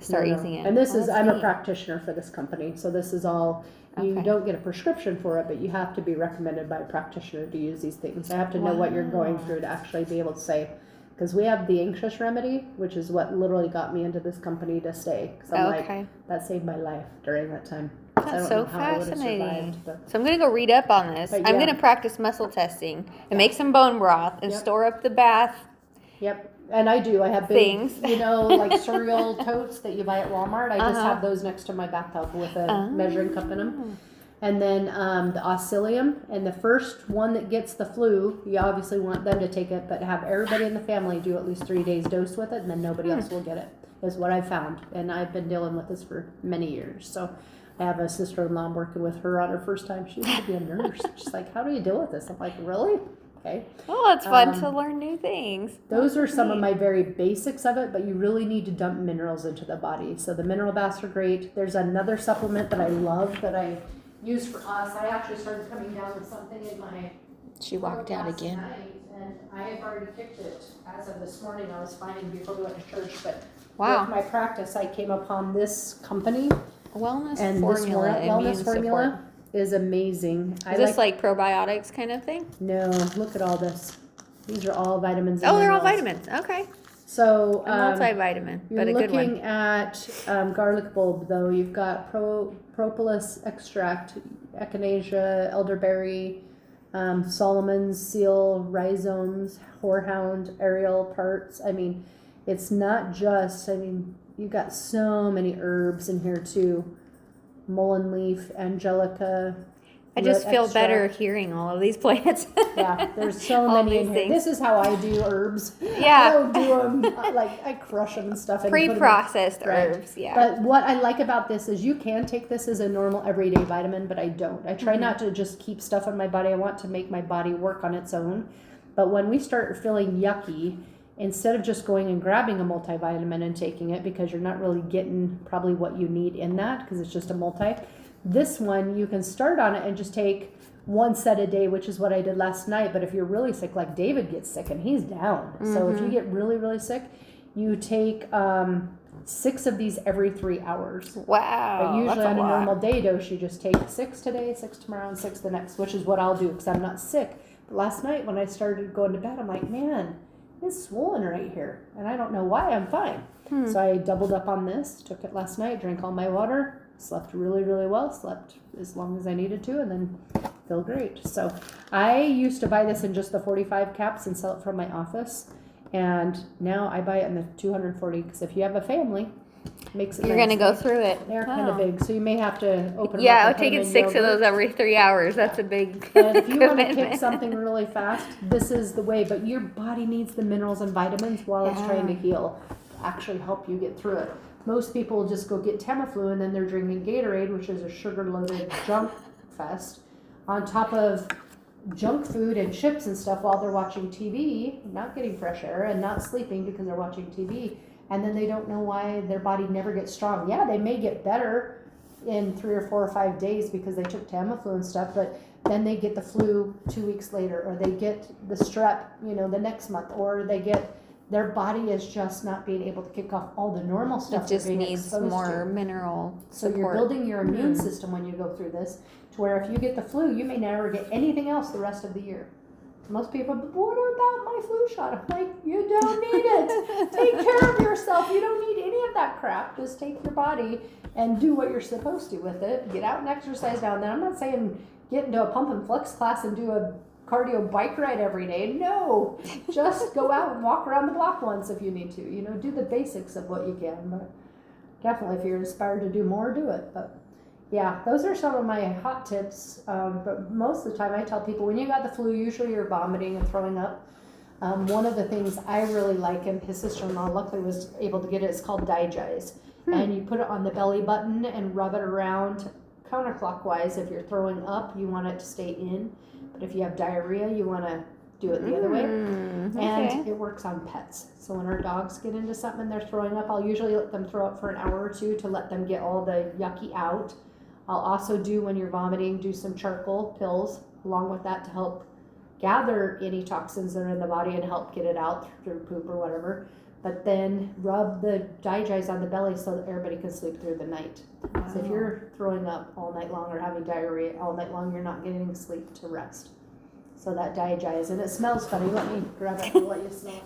start using it. And this Oh, is, that's I'm a neat. practitioner for this company, so this is all, you Okay. don't get a prescription for it, but you have to be recommended by a practitioner to use these things. I have to know what you're going Wow. through to actually be able to say, because we have the anxious remedy, which is what literally got me into this company to stay. Because I'm Okay. like, that saved my life during that time. 'Cause I That's don't so know how I would have fascinating. survived, but So I'm gonna go read up on this. But I'm yeah. gonna practice muscle testing and make some bone broth and Yep. store up the bath Yep, and I do. I have big, things. like cereal totes that you buy at Walmart. I just Uh-huh. have those next to my bathtub with a measuring cup in them. And then the oscillium, and the first one that gets the flu, you obviously want them to take it, but have everybody in the family do at least 3 days dose with it, and then nobody else will get it, is what I've found. And I've been dealing with this for many years. So I have a sister-in-law, I'm working with her on her first time. She used to be a nurse. She's like, how do you deal with this? I'm like, really? Okay. Well, it's fun to learn new things. Those are some of my very basics of it, but you really need to dump minerals into the body. So the mineral baths are great. There's another supplement that I love that I use for us. I actually started coming down with something in my She walked out last again. night, and I have already kicked it as of this morning. I was fine before we went to church, but Wow. with my practice, I came upon this company, Wellness and formula, this immune wellness support. formula is amazing. Is this like probiotics kind of thing? no, look at all this. These are all vitamins. Oh, and they're all minerals. vitamins. Okay. So A multivitamin, you're but a good looking one. at garlic bulb, though. You've got propolis extract, echinacea, elderberry, Solomon's seal, rhizomes, horehound, aerial parts. I mean, it's not just, you've got so many herbs in here too. Mullein leaf, angelica. I just root feel extract. better hearing all of these plants. Yeah, there's so All many in these here. things. This is how I do herbs. Yeah. I don't do them, I crush them and stuff. And put 'em in- Pre-processed Right. herbs, yeah. But what I like about this is you can take this as a normal everyday vitamin, but I don't. I try not to just keep stuff in my body. I want to make my body work on its own. But when we start feeling yucky, instead of just going and grabbing a multivitamin and taking it, because you're not really getting probably what you need in that, because it's just a multi, this one you can start on it and just take one set a day, which is what I did last night. But if you're really sick, like David gets sick and he's down. So if you get really, really sick, you take 6 of these every 3 hours. Wow. But usually that's on a lot. normal day dose, you just take 6 today, 6 tomorrow, and 6 the next, which is what I'll do because I'm not sick. But last night when I started going to bed, I'm like, man, it's swollen right here. And I don't know why, I'm fine. So I doubled up on this, took it last night, drank all my water, slept really, really well, slept as long as I needed to, and then feel great. So I used to buy this in just the 45 caps and sell it from my office. And now I buy it in the 240 because if you have a family, it makes it You're nice. going to go through it. They're kind of big, so you may have to open them Yeah, up I'll and put take them it in 6 of yogurt. those every 3 hours. That's a big And if you want to commitment. kick something really fast, this is the way. But your body needs the minerals and vitamins while it's trying to heal, to actually help you get through it. Most people just go get Tamiflu and then they're drinking Gatorade, which is a sugar-loaded junk fest, on top of junk food and chips and stuff while they're watching TV, not getting fresh air, and not sleeping because they're watching TV. And then they don't know why their body never gets strong. Yeah, they may get better in 3 or 4 or 5 days because they took Tamiflu and stuff, but then they get the flu 2 weeks later, or they get the strep, the next month, or they get, their body is just not being able to kick off all the normal stuff. It just they're being needs exposed more to. mineral So support. you're building your immune system when you go through this, to where if you get the flu, you may never get anything else the rest of the year. Most people, but what about my flu shot? I'm like, you don't need it. Take care of yourself. You don't need any of that crap. Just take your body and do what you're supposed to with it. Get out and exercise now and then. I'm not saying get into a pump and flex class and do a cardio bike ride every day. No, just go out and walk around the block once if you need to. Do the basics of what you can. But definitely, if you're inspired to do more, do it. But yeah, those are some of my hot tips. But most of the time, I tell people when you got the flu, usually you're vomiting and throwing up. One of the things I really like, and his sister-in-law luckily was able to get it, is called Digest. And you put it on the belly button and rub it around counterclockwise. If you're throwing up, you want it to stay in. But if you have diarrhea, you want to do it the other way. And it works on pets. So when our dogs get into something and they're throwing up, I'll usually let them throw up for an hour or two to let them get all the yucky out. I'll also do, when you're vomiting, do some charcoal pills along with that to help gather any toxins that are in the body and help get it out through poop or whatever. But then rub the Digest on the belly so that everybody can sleep through the night. Wow. So if you're throwing up all night long or having diarrhea all night long, you're not getting sleep to rest. So that Digest, and it smells funny. Let me grab it and let you smell it.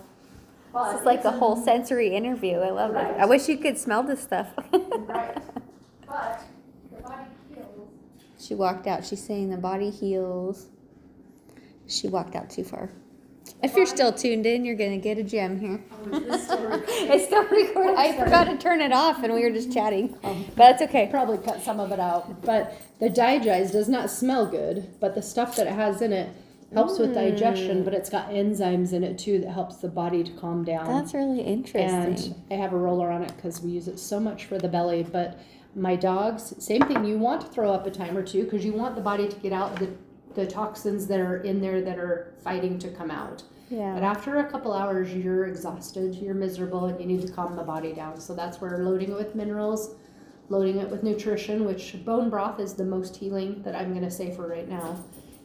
Well, This is like a whole sensory interview. I love it. I wish you could smell this stuff. Right. But the body heals. She walked out. She's saying the body heals. She walked out too far. If you're still tuned in, you're going to get a gem here. Oh, is this still recording? It's still recording. I forgot to turn it off and we were just chatting. But that's okay. Probably cut some of it out. But the Digest does not smell good, but the stuff that it has in it helps with digestion, but it's got enzymes in it too that helps the body to calm down. That's really interesting. And I have a roller on it because we use it so much for the belly. But my dogs, same thing. You want to throw up a time or two because you want the body to get out the toxins that are in there that are fighting to come out. Yeah. But after a couple hours, you're exhausted, you're miserable, and you need to calm the body down. So that's where loading it with minerals, loading it with nutrition, which bone broth is the most healing that I'm going to say for right now.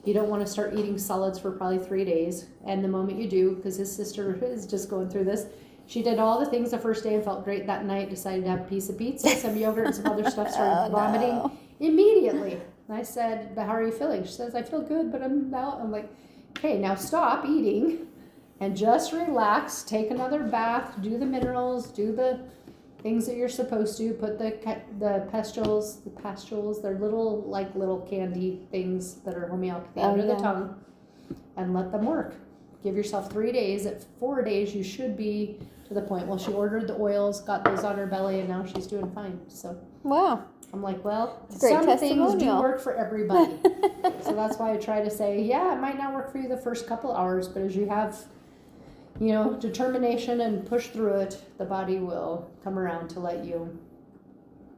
You don't want to start eating solids for probably 3 days. And the moment you do, because his sister is just going through this, she did all the things the first day and felt great that night, decided to have a piece of pizza, some yogurt, and some other stuff, started vomiting immediately. And I said, but how are you feeling? She says, I feel good, but I'm out. I'm like, okay, now stop eating and just relax. Take another bath, do the minerals, do the things that you're supposed to. Put the pustules, they're little candy things that are homeopathy under the tongue, and let them work. Give yourself 3 days. At 4 days, you should be to the point. Well, she ordered the oils, got those on her belly, and now she's doing fine. So Wow. I'm like, well, Great some things do testimonial. work for everybody. So that's why I try to say, yeah, it might not work for you the first couple hours, but as you have, determination and push through it, the body will come around to let you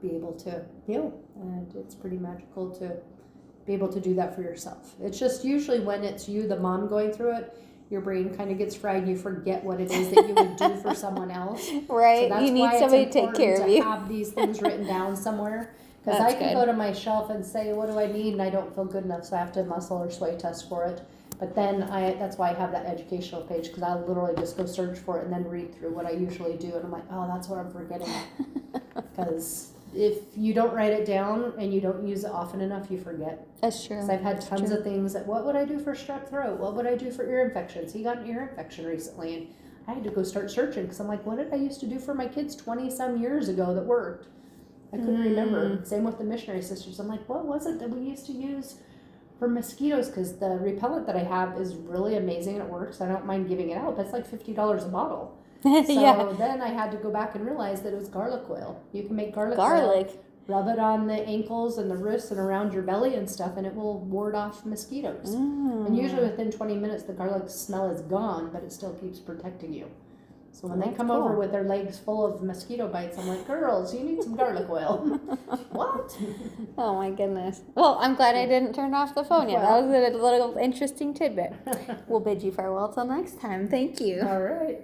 be able to heal. And it's pretty magical to be able to do that for yourself. It's just usually when it's you, the mom, going through it, your brain kind of gets fried and you forget what it is that you would do for someone else. Right. So that's You need why somebody it's to take care of important you. to have these things written down somewhere. Because I That's can good. go to my shelf and say, what do I need? And I don't feel good enough, so I have to muscle or sway test for it. But then that's why I have that educational page, because I literally just go search for it and then read through what I usually do. And I'm like, oh, that's what I'm forgetting. Because if you don't write it down and you don't use it often enough, you forget. That's true. Because I've had tons of things that, what would I do for strep throat? What would I do for ear infections? He got an ear infection recently, and I had to go start searching because I'm like, what did I used to do for my kids 20-some years ago that worked? I couldn't remember. Same with the missionary sisters. I'm like, what was it that we used to use for mosquitoes? Because the repellent that I have is really amazing and it works. I don't mind giving it out, but it's like $50 a bottle. So then I had to go back and realize that it was garlic oil. You can make garlic oil, rub it on the ankles and the wrists and around your belly and stuff, and it will ward off mosquitoes. And usually within 20 minutes, the garlic smell is gone, but it still keeps protecting you. So when they come over with their legs full of mosquito bites, I'm like, girls, you need some garlic oil. What? Oh my goodness. Well, I'm glad I didn't turn off the phone yet. That was a little interesting tidbit. We'll bid you farewell till next time. Thank you. All right.